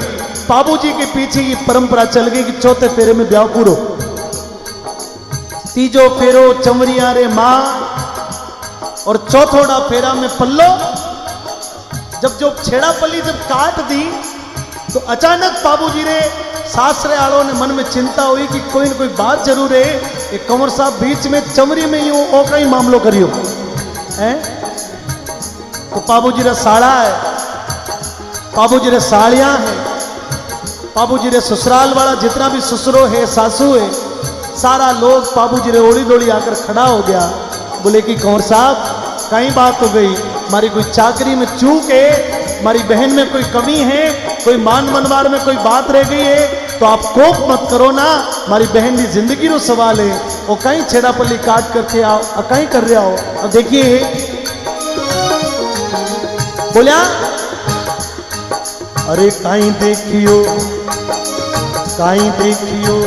बाबूजी के पीछे ये परंपरा चल गई कि चौथे फेरे में ब्याह पूरो। तीजो फेरो चमरिया रे माँ और चौथोड़ा फेरा में पल्लो। जब जो छेड़ा पल्ली जब काट दी तो अचानक बाबूजी ने सासरे आलों ने मन में चिंता हुई कि कोई न कोई बात जरूर है। एक कंवर साहब बीच में चमरी में यूं ओका ही मामलो करियो है। तो बाबूजी रे साड़ा है, बाबूजी रे साड़ियां है, बाबूजी रे ससुराल वाला जितना भी ससुरो है सासू है सारा लोग बाबूजी रे ओड़ी दोड़ी आकर खड़ा हो गया। बोले कि कंवर साहब कहीं बात हो गई, हमारी कोई चाकरी में चूक है, हमारी बहन में कोई कमी है, कोई मान मनवार में कोई बात रह गई है तो आप कोप मत करो ना, हमारी बहन की जिंदगी रो सवाल है। वो कहीं छेड़ा पल्ली काट करके आओ और कहीं कर रहे आओ। अब देखिए बोलिया अरे कहीं देखियो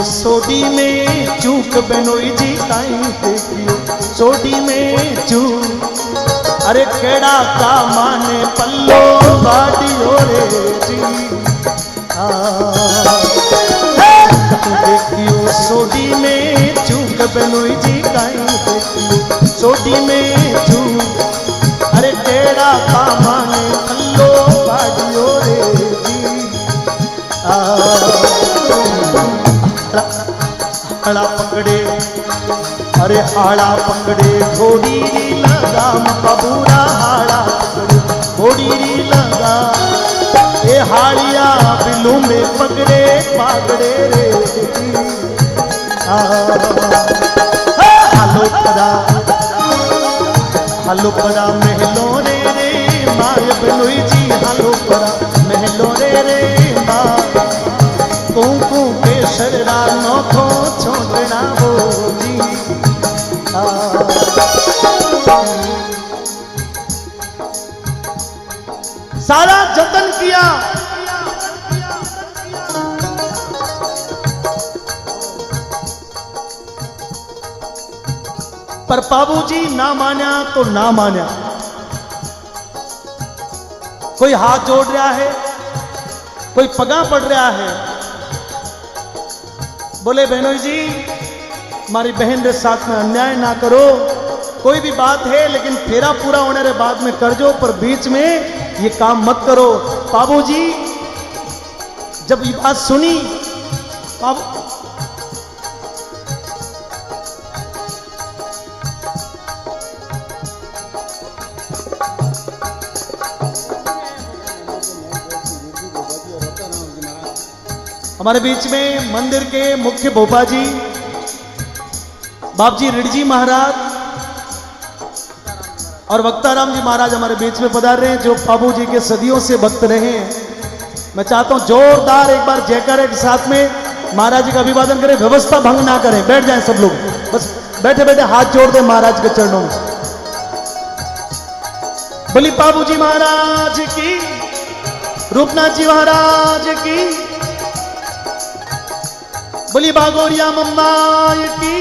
सोडी में चूक बनोई जी कहीं देखियो सोडी में चूक। अरे केड़ा का माने पल्लो बाडियो रे जी देखियो सोडी में चूक बनोई जी कहीं देखियो सोडी में चूक। अरे केड़ा का माने पल्लो बाडियो रे जी आड़ा पकड़े अरे आड़ा पकड़े घोड़ी लगाम बबूरा हाड़ा पकड़े घोड़ी लगा। ए हाड़िया बिलू में पकड़े पागड़े रे हलो परा महलो रे माय बिलुई जी हलो परा महलो रे माँ। कुंकू के शररा नोखो छोड़ना वो जी सारा जतन किया पर बाबूजी ना मान्या तो ना मान्या। कोई हाथ जोड़ रहा है, कोई पगा पड़ रहा है। बोले बहनोई जी हमारी बहन के साथ में अन्याय ना करो, कोई भी बात है लेकिन फेरा पूरा होने के बाद में कर जो, पर बीच में ये काम मत करो। बाबूजी जब ये बात सुनी हमारे बीच में मंदिर के मुख्य भोपा जी बाप जी रिडजी महाराज और वक्ताराम जी महाराज हमारे बीच में पधार रहे हैं, जो बाबू जी के सदियों से भक्त रहे हैं। मैं चाहता हूं जोरदार एक बार जयकारे के साथ में महाराज जी का अभिवादन करें, व्यवस्था भंग ना करें, बैठ जाएं सब लोग, बस बैठे बैठे हाथ जोड़ दें महाराज के चरणों में। बोली बाबूजी महाराज की, रूपनाथ जी महाराज की, बोली बागोरिया मम्मा की।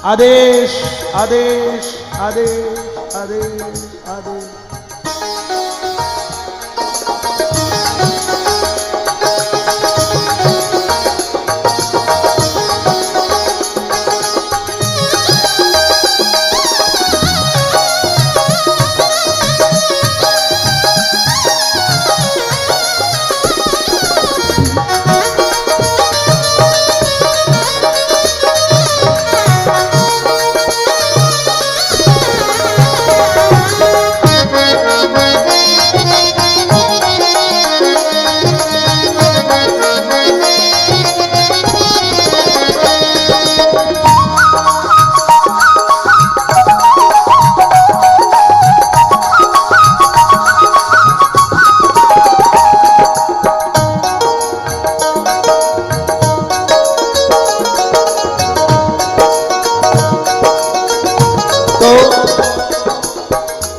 आदेश आदेश आदेश आदेश आदेश।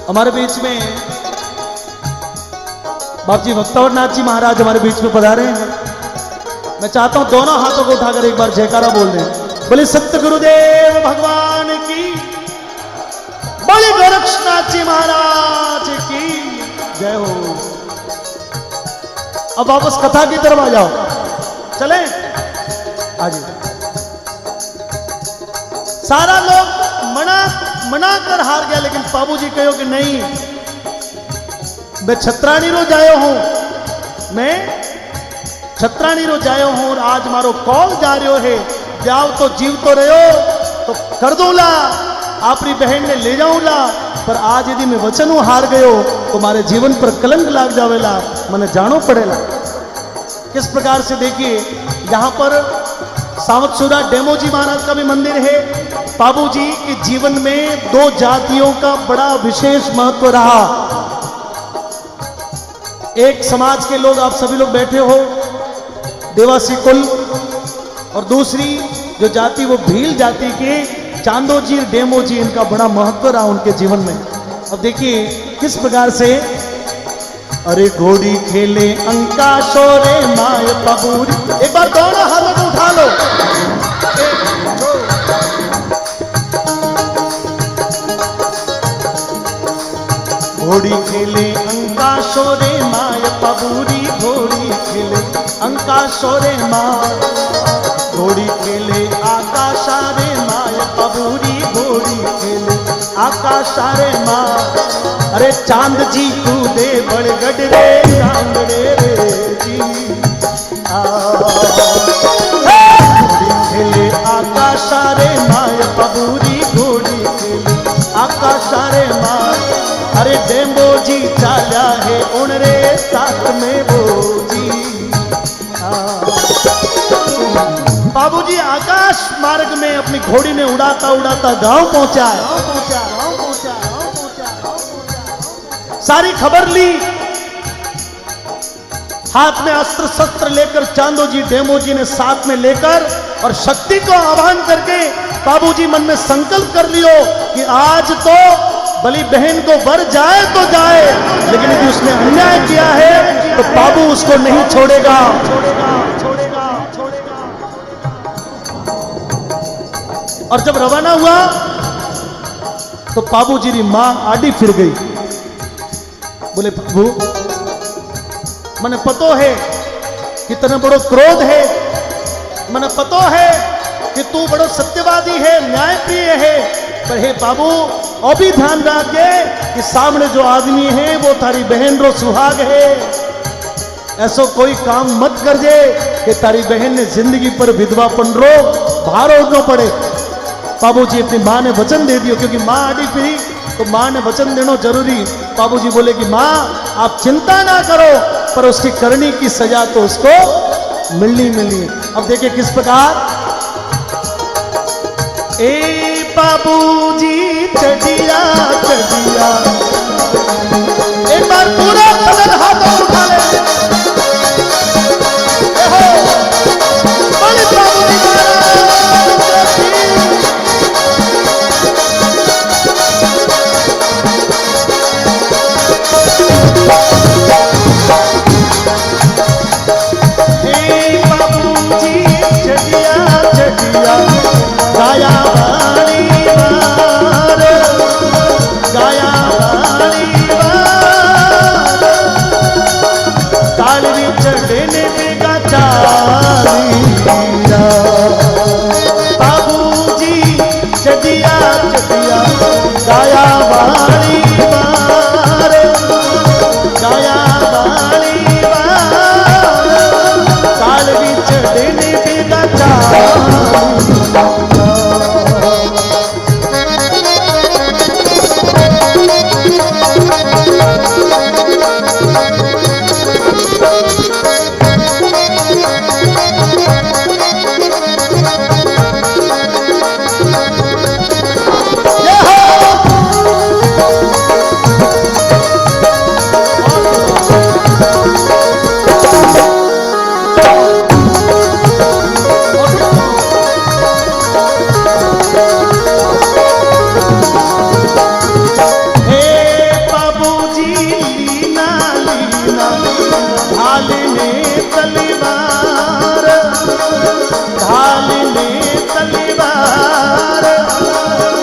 हमारे बीच में बाबूजी भक्तवरनाथ जी महाराज हमारे बीच में पधारे हैं। मैं चाहता हूं दोनों हाथों को उठाकर एक बार जयकारा बोल दें। बोले सत्य गुरुदेव भगवान की, बोले गोरक्षनाथ जी महाराज की जय हो। अब वापस कथा की तरफ आ जाओ, चले आज। सारा लोग मना कर हार गया, लेकिन बाबूजी कहो कि नहीं, मैं छत्राणी रो जायो हूं, मैं छत्राणी रो जायो हूं और आज मारो कॉल जा रहे है, जाओ तो जीव तो रहो तो कर दूला, आपरी बहन ने ले जाऊला, पर आज यदि मैं वचन हार गयो तो मारे जीवन पर कलंक लाग जावेला, मने जानो पड़ेला। किस प्रकार से देखिए, यहां पर सावतसुरा डेमोजी महाराज का भी मंदिर है। बाबूजी के जीवन में दो जातियों का बड़ा विशेष महत्व रहा। एक समाज के लोग, आप सभी लोग बैठे हो, देवासी कुल, और दूसरी जो जाति वो भील जाति के चांदोजी डेमोजी, इनका बड़ा महत्व रहा उनके जीवन में। अब देखिए किस प्रकार से, अरे घोड़ी खेले अंका शोरे माय बाबूरी। एक बार दोनों हाथों को उठा लो। घोड़ी खेले अंका शोरे माय बाबूरी, घोड़ी खेले अंका शोरे माय, घोड़ी खेले आकाशारे माय बाबूरी, घोड़ी खेले आकाशारे माय। अरे चांद जी कूदे बड़गढ़ रे, चांद रे जी घोड़ी खेले आकाशारे माय बाबूरी, घोड़ी खेले आकाशारे माय। अरे डेम्बो जी चाल्या है उन रे साथ में बोजी। बाबूजी आकाश मार्ग में अपनी घोड़ी में उड़ाता उड़ाता गांव पहुंचा। सारी खबर ली, हाथ में अस्त्र शस्त्र लेकर चांदोजी डेमोजी ने साथ में लेकर और शक्ति को आह्वान करके बाबूजी मन में संकल्प कर लियो कि आज तो बली बहन को वर जाए तो जाए, लेकिन यदि उसने अन्याय किया है तो बाबू उसको नहीं छोड़ेगा। और जब रवाना हुआ तो बाबूजी की मां आड़ी फिर गई। बोले प्रभु, मने पतो है कि तने बड़ो क्रोध है, मने पतो है कि तू बड़ो सत्यवादी है, न्यायप्रिय है, पर हे बाबू और भी ध्यान रखे कि सामने जो आदमी है वो तारी बहन रो सुहाग है। ऐसा कोई काम मत कर जे कि तारी बहन ने जिंदगी पर विधवापन रो भार उठना पड़े। बाबूजी अपनी माँ ने वचन दे दियो, क्योंकि माँ आड़ी फिरी तो माँ ने वचन देना जरूरी। बाबूजी बोले कि माँ आप चिंता ना करो, पर उसकी करनी की सजा तो उसको मिलनी। अब देखिए किस प्रकार, ए बाबूजी चढ़िया चढ़िया, एक बार पूरा सदन हाथों उठा ले। बाबूजी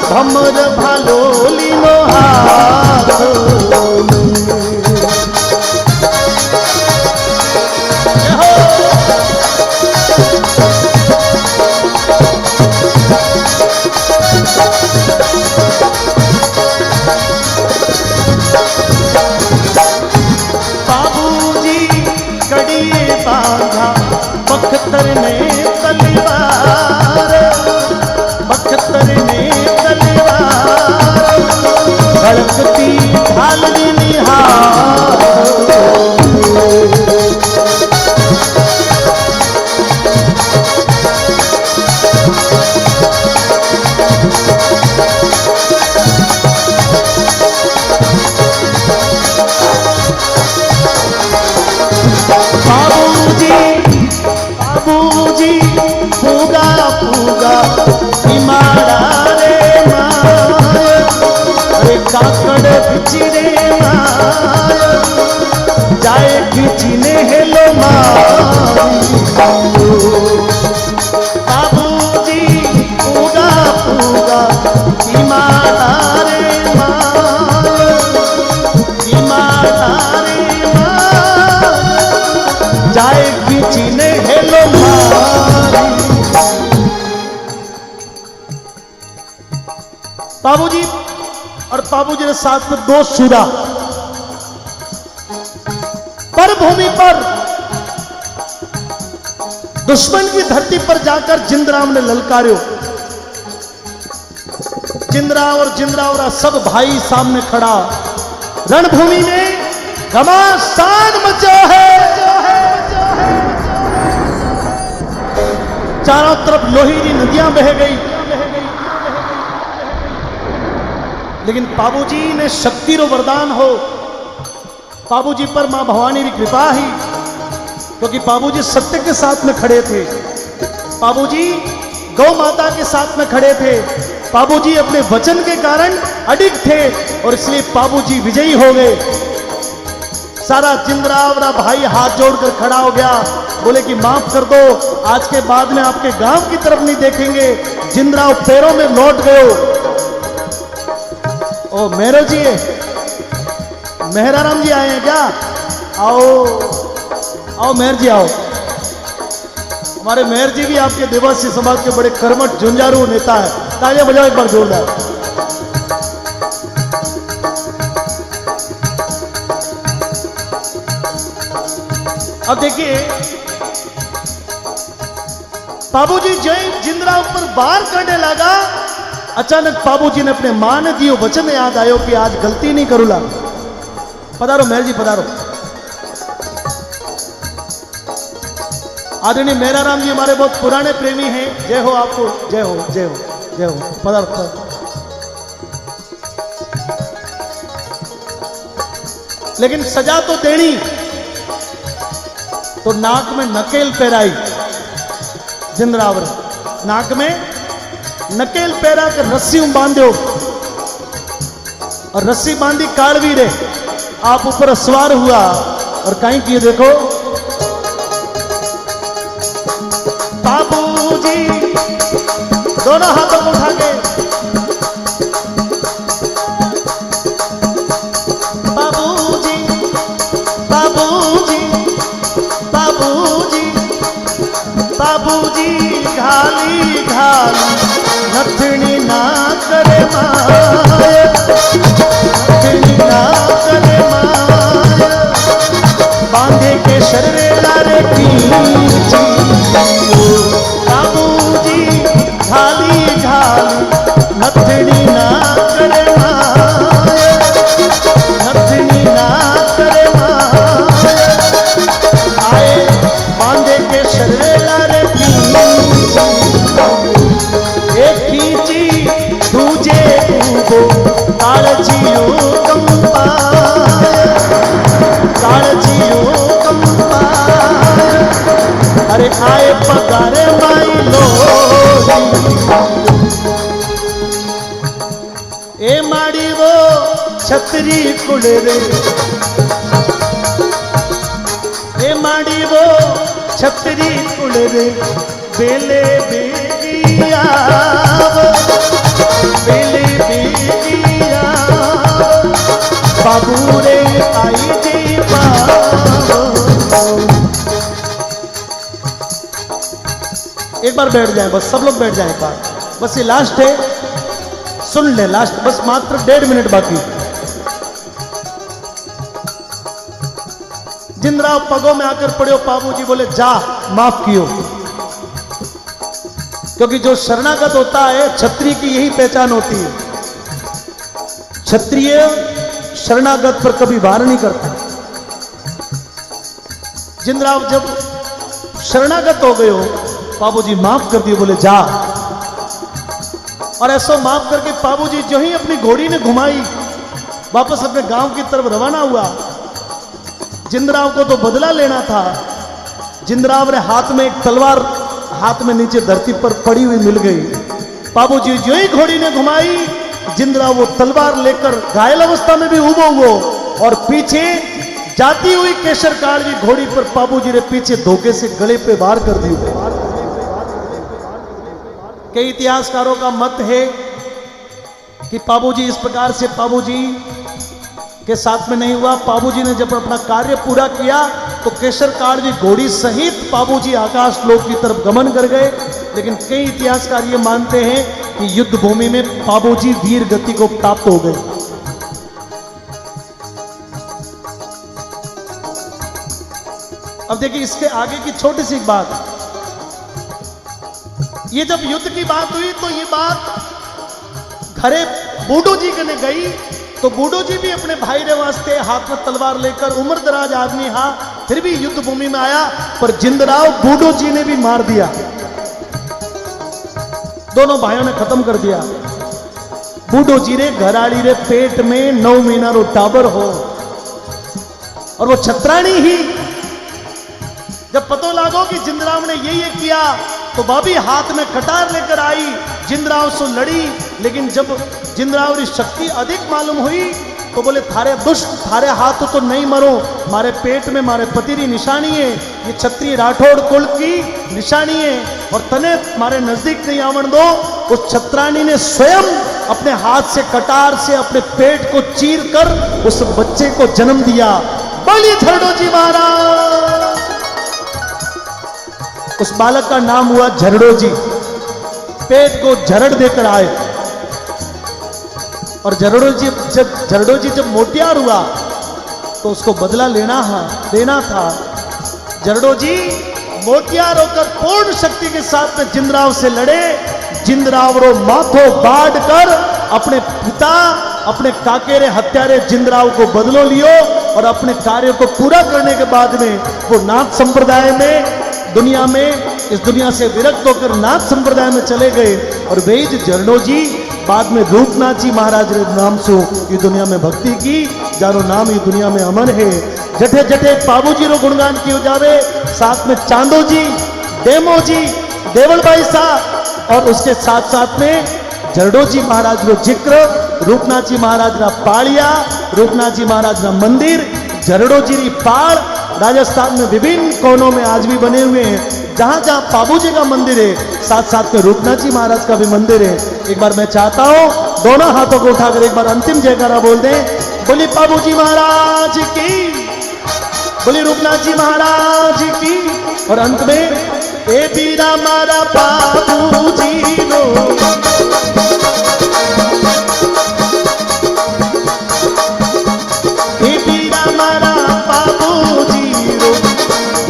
भमर भालोली नो हाथ बाबूजी कड़िए बांधा बख्तर ने तलवार, बख्तर ने तलवार धड़कती ढालनी निहार। बाबूजी पूगा पूगा मारा रे माय, अरे काकड़ बिचरे माय जाए खिंचने हेलो बाबूजी पूगा पूगा मारा रे माय, मारा रे माय जाए खिंचने हेलो बाबूजी। और बाबूजी ने साथ में 2 शूरा पर भूमि पर दुश्मन की धरती पर जाकर जिंदराव ने ललकार्यो। जिंदराव और जिंदरावरा सब भाई सामने खड़ा, रणभूमि में घमासान मचा है। चारों तरफ लोहीरी नदियां बह गई, लेकिन बाबूजी ने शक्ति रो वरदान हो। बाबूजी पर मां भवानी की कृपा ही, क्योंकि बाबूजी सत्य के साथ में खड़े थे, बाबूजी गौ माता के साथ में खड़े थे, बाबूजी अपने वचन के कारण अडिग थे और इसलिए बाबूजी विजयी हो गए। सारा जिंदरावरा भाई हाथ जोड़कर खड़ा हो गया, बोले कि माफ कर दो, आज के बाद में आपके गांव की तरफ नहीं देखेंगे। जिंदराव पैरों में लौट गए। ओ मेहरो जी, मेहराराम जी आए हैं क्या? आओ आओ मेहर जी आओ। हमारे मेहर जी भी आपके देवासी समाज के बड़े कर्मठ झुंझारू नेता है, तालियां बजाओ एक बार जोरदार। अब देखिए बाबूजी जय जिंदराव पर वार करने लगा, अचानक बाबूजी ने अपने मां ने दियो वचन याद आयो कि आज गलती नहीं करूला। पधारो मेहर जी पधारो। आदरणीय मेहराराम जी हमारे बहुत पुराने प्रेमी हैं, जय हो आपको, जय हो जय हो जय हो। पधारो पधारो। लेकिन सजा तो देनी, तो नाक में नकेल पहराई। जिंदराव नाक में नकेल पहरा कर रस्सी बांधो और रस्सी बांधी काड़वी रे आप ऊपर सवार हुआ और कहीं किए देखो बाबूजी दोनों हाथों को उठा के बाबूजी बाबूजी बाबूजी बाबूजी घाली घाली नथनी ना करे माया, नथनी ना करे माया बांधे के शर्रे लारे खींची। बाबूजी घाली घाली नथनी ना करे माया, नथनी ना करे माया आए बांधे के शर्रे लारे खींची दूजे को कालजियो कंपाया, कालजियो कंपाया अरे आए पगारे माई लोरी ए माड़ी वो छतरी कुल रे, ए माड़ी वो छतरी कुल रे बेले बेगिया बेले बार बैठ जाएं, बस सब लोग बैठ जाएं एक बार, बस ये लास्ट है, सुन ले लास्ट, बस मात्र 1.5 मिनट बाकी। जिंदराव पगों में आकर पड़े, बाबूजी बोले जा माफ कियो, क्योंकि जो शरणागत होता है क्षत्रिय की यही पहचान होती है, क्षत्रिय शरणागत पर कभी वार नहीं करता। जिंदराव जब शरणागत हो गए हो, बाबूजी माफ कर दिए, बोले जा। और ऐसा माफ करके बाबूजी जो ही अपनी घोड़ी ने घुमाई, वापस अपने गांव की तरफ रवाना हुआ। जिंदराव को तो बदला लेना था। जिंदराव ने हाथ में एक तलवार, हाथ में नीचे धरती पर पड़ी हुई मिल गई। बाबूजी जो ही घोड़ी ने घुमाई, जिंदराव वो तलवार लेकर घायल अवस्था में भी उबो हुआ, और पीछे जाती हुई केशर काल की घोड़ी पर बाबूजी ने पीछे धोखे से गले पे वार कर दी। कई इतिहासकारों का मत है कि बाबूजी इस प्रकार से बाबूजी के साथ में नहीं हुआ। बाबूजी ने जब अपना कार्य पूरा किया तो केशर काल की घोड़ी सहित बाबूजी आकाश लोक की तरफ गमन कर गए। लेकिन कई इतिहासकार ये मानते हैं कि युद्ध भूमि में बाबूजी वीर गति को प्राप्त हो गए। अब देखिए इसके आगे की छोटी सी बात, ये जब युद्ध की बात हुई तो ये बात घरे बूढ़ो जी के ने गई, तो बूढ़ो जी भी अपने भाई रे वास्ते हाथ में तलवार लेकर, उम्र दराज आदमी, हाँ फिर भी युद्ध भूमि में आया, पर जिंदराव बूढ़ो जी ने भी मार दिया। दोनों भाइयों ने खत्म कर दिया। बूढ़ो जी रे घराड़ी रे पेट में 9 महीना रो टाबर हो, और वो छत्राणी ही जब पतो लागो कि जिंदराव ने ये किया तो भाभी हाथ में कटार लेकर आई, जिंदराव से लड़ी। लेकिन जब जिंदराव की शक्ति अधिक मालूम हुई तो बोले थारे दुष्ट, थारे हाथ तो नहीं मरो, मारे पेट में मारे पति की निशानी है, ये क्षत्रिय राठौड़ कुल की निशानी है, और तने मारे नजदीक नहीं आवन दो। उस छत्राणी ने स्वयं अपने हाथ से कटार से अपने पेट को चीर कर उस बच्चे को जन्म दिया। बोलिए झरडो जी महाराज। उस बालक का नाम हुआ झरडो जी। पेट को झरड़ देकर आए, और झरडो जी जब मोटियार हुआ तो उसको बदला लेना था। झरडो जी मोटियार होकर पूर्ण शक्ति के साथ में जिंदराव से लड़े। जिंदराव रो माथो बाढ़ कर अपने पिता, अपने काकेरे हत्यारे जिंदराव को बदलो लियो, और अपने कार्य को पूरा करने के बाद में वो नाथ संप्रदाय में, दुनिया में, इस दुनिया से विरक्त होकर नाथ संप्रदाय में चले गए। और वही झरडो जी बाद में रूपनाथ जी महाराज रे नाम से ये दुनिया में भक्ति की, जारो नाम ये दुनिया में अमर है। जठे जठे बाबूजी रो गुणगान कियो जावे, साथ में चांदो जी, डेमो जी, देवल भाई साहब, और उसके साथ साथ में झरडो जी महाराज रो जिक्र, रूपनाथ जी महाराज रा पाड़िया, रूपनाथ जी महाराज रा मंदिर, झरडो जी री पाड़ राजस्थान में विभिन्न कोनों में आज भी बने हुए हैं। जहां जहां बाबूजी का मंदिर है, साथ साथ में रूपनाथ जी महाराज का भी मंदिर है। एक बार मैं चाहता हूं दोनों हाथों को उठाकर एक बार अंतिम जयकारा बोल दें। बोली बाबूजी महाराज की, बोली रूपनाथ जी महाराज की। और अंत में ए बीरा मारा बाबूजी नो, ए बीरा मारा बाबूजी रो,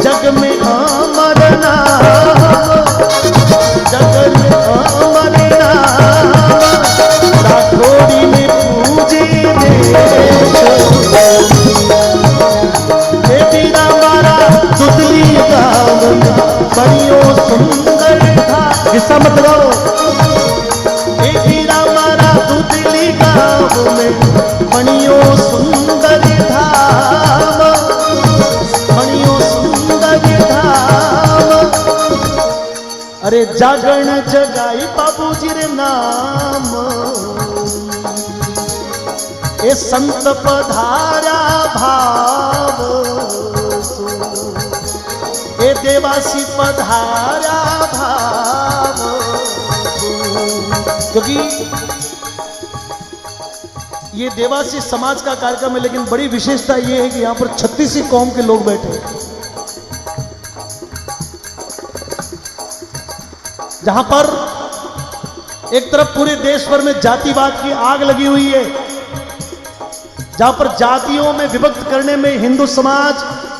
जग में अमर नाम, जग में अमर नाम, राठौड़ी में पूजे बेटा मारा दुधली गाँव में बड़ियों सुंदर था। किस्सा मत गाओ। बेटा मारा दुधली गाँव में बड़ियों सुंदर धाम, बड़ियों सुंदर धाम। अरे जागरण जगाई बाबूजी रे नाम, ए संत पधारा भाव सो, ए देवासी पधारा भाव सो। क्योंकि ये देवासी समाज का कार्यक्रम है, लेकिन बड़ी विशेषता ये है कि यहाँ पर 36 कौम के लोग बैठे। जहां पर एक तरफ पूरे देश भर में जातिवाद की आग लगी हुई है, जहां पर जातियों में विभक्त करने में, हिंदू समाज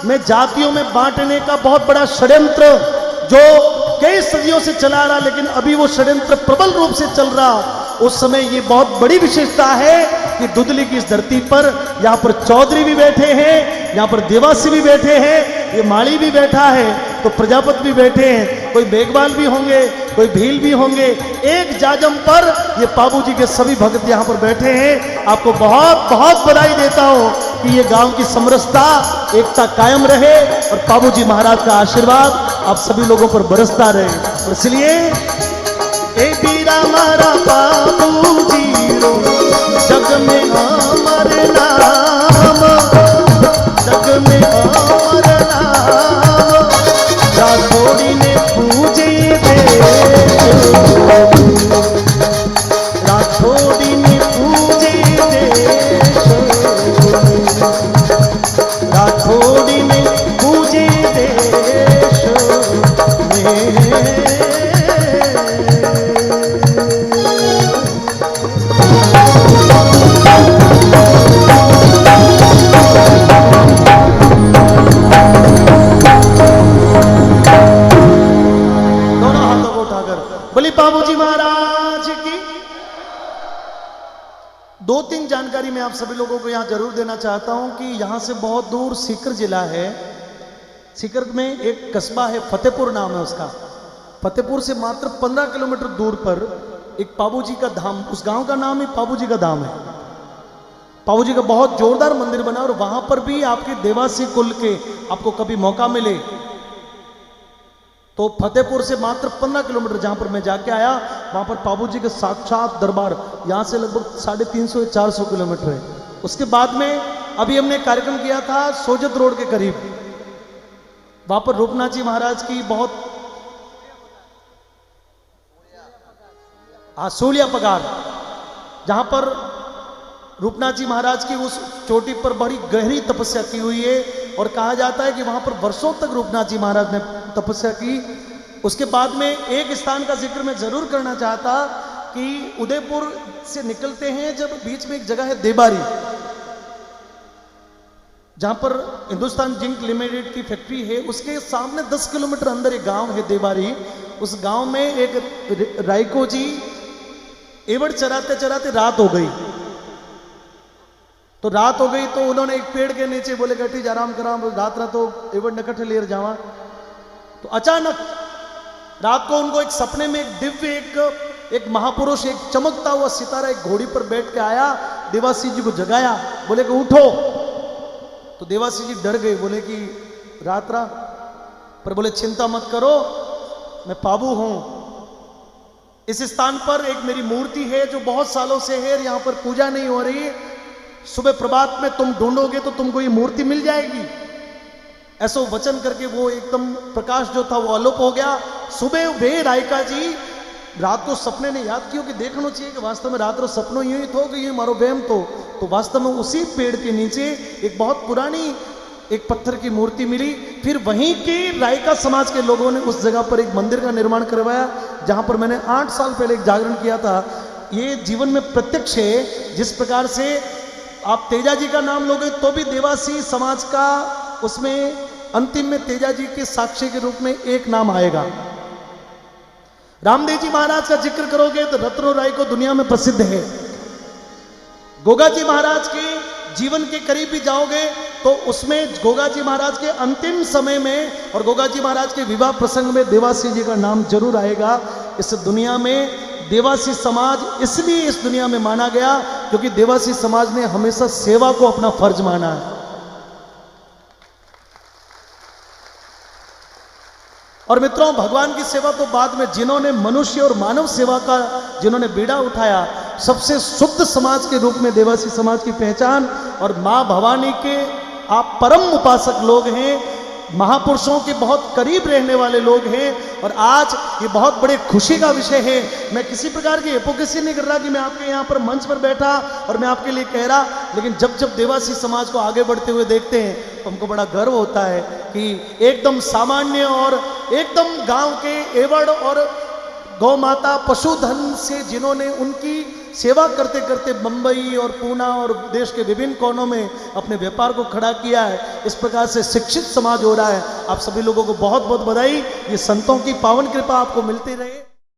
में जातियों में बांटने का बहुत बड़ा षड्यंत्र जो कई सदियों से चला रहा, लेकिन अभी वो षड्यंत्र प्रबल रूप से चल रहा। उस समय ये बहुत बड़ी विशेषता है कि दुदली की इस धरती पर यहाँ पर चौधरी भी बैठे हैं, यहाँ पर देवासी भी बैठे हैं, ये माली भी बैठा है, तो प्रजापति भी बैठे हैं, कोई मेघवाल भी होंगे, कोई भील भी होंगे। एक जाजम पर ये पाबू जी के सभी भक्त यहाँ पर बैठे हैं। आपको बहुत बहुत बधाई देता हूँ कि ये गांव की समरसता, एकता कायम रहे और पाबू जी महाराज का आशीर्वाद आप सभी लोगों पर बरसता रहे। और इसलिए ए बीरा मारा पाबू जी रो, जग में अमर नाम, जग में अमर नाम, राठौड़ी ने पूजे देश, राठौड़ी ने पूजे देश, राठौड़ी ने पूजे देश में। बोली पाबू जी महाराज की। दो तीन जानकारी मैं आप सभी लोगों को यहां जरूर देना चाहता हूं कि यहां से बहुत दूर सीकर जिला है। सीकर में एक कस्बा है, फतेहपुर नाम है उसका। फतेहपुर से मात्र 15 किलोमीटर दूर पर एक पाबू जी का धाम, उस गांव का नाम ही पाबू जी का धाम है। पाबू जी का बहुत जोरदार मंदिर बना और वहां पर भी आपके देवासी कुल के आपको कभी मौका मिले तो फतेहपुर से मात्र 15 किलोमीटर जहां पर मैं जाके आया, वहां पर पाबू जी का साक्षात दरबार यहां से लगभग 350 या 400 किलोमीटर है। उसके बाद में अभी हमने कार्यक्रम किया था सोजत रोड के करीब, वहां पर रूपनाथ जी महाराज की बहुत सूलिया पगार, जहां पर रूपनाथ जी महाराज की उस चोटी पर बड़ी गहरी तपस्या की हुई है और कहा जाता है कि वहां पर वर्षों तक रूपनाथ जी महाराज ने तपस्या की। उसके बाद में एक स्थान का जिक्र मैं जरूर करना चाहता कि उदयपुर से निकलते हैं जब बीच में एक जगह है देबारी, जहां पर हिंदुस्तान जिंक लिमिटेड की फैक्ट्री है, उसके सामने 10 किलोमीटर अंदर एक गांव है देबारी। उस गांव में एक रायको जी एवड़ चराते चराते रात हो गई। तो रात हो गई तो उन्होंने एक पेड़ के नीचे बोले कटी आराम करा, रात रात तो एवड़ नकट लेर जावा। तो अचानक रात को उनको एक सपने में एक दिव्य एक महापुरुष, एक चमकता हुआ सितारा एक घोड़ी पर बैठ के आया, देवासी जी को जगाया, बोले कि उठो। तो देवासी जी डर गए, बोले कि रात रात पर, बोले चिंता मत करो, मैं पाबू हूं। इस स्थान पर एक मेरी मूर्ति है जो बहुत सालों से है, यहां पर पूजा नहीं हो रही, सुबह प्रभात में तुम ढूंढोगे तो तुमको ये मूर्ति मिल जाएगी। ऐसा वचन करके वो एकदम प्रकाश जो था वो अलोप हो गया। सुबह वे रायका जी रात को सपने ने याद किया कि देखना चाहिए कि वास्तव में रात रो सपनों यूं ही थो कि ये मारो बेम तो वास्तव में उसी पेड़ के नीचे एक बहुत पुरानी एक पत्थर की मूर्ति मिली। फिर वहीं के रायका समाज के लोगों ने उस जगह पर एक मंदिर का निर्माण करवाया, जहां पर मैंने 8 साल पहले एक जागरण किया था। ये जीवन में प्रत्यक्ष है। जिस प्रकार से आप तेजा जी का नाम लोगे तो भी देवासी समाज का उसमें अंतिम में तेजा जी के साक्षी के रूप में एक नाम आएगा। रामदेव जी महाराज का जिक्र करोगे तो रत्नो राय को दुनिया में प्रसिद्ध है। गोगा जी महाराज के जीवन के करीब भी जाओगे तो उसमें गोगा जी महाराज के अंतिम समय में और गोगा जी महाराज के विवाह प्रसंग में देवासी जी का नाम जरूर आएगा। इस दुनिया में देवासी समाज इसलिए इस दुनिया में माना गया क्योंकि देवासी समाज ने हमेशा सेवा को अपना फर्ज माना है। और मित्रों, भगवान की सेवा तो बाद में, जिन्होंने मनुष्य और मानव सेवा का जिन्होंने बीड़ा उठाया, सबसे शुद्ध समाज के रूप में देवासी समाज की पहचान। और मां भवानी के आप परम उपासक लोग हैं, महापुरुषों के बहुत करीब रहने वाले लोग हैं। और आज ये बहुत बड़े खुशी का विषय है। मैं किसी प्रकार की हिपोक्रेसी नहीं कर रहा कि मैं आपके यहाँ पर मंच पर बैठा और मैं आपके लिए कह रहा, लेकिन जब जब देवासी समाज को आगे बढ़ते हुए देखते हैं तो हमको बड़ा गर्व होता है कि एकदम सामान्य और एकदम गांव के एवड़ और गौ माता पशुधन से जिन्होंने उनकी सेवा करते करते बंबई और पूना और देश के विभिन्न कोनों में अपने व्यापार को खड़ा किया है, इस प्रकार से शिक्षित समाज हो रहा है। आप सभी लोगों को बहुत बहुत बधाई। ये संतों की पावन कृपा आपको मिलती रहे।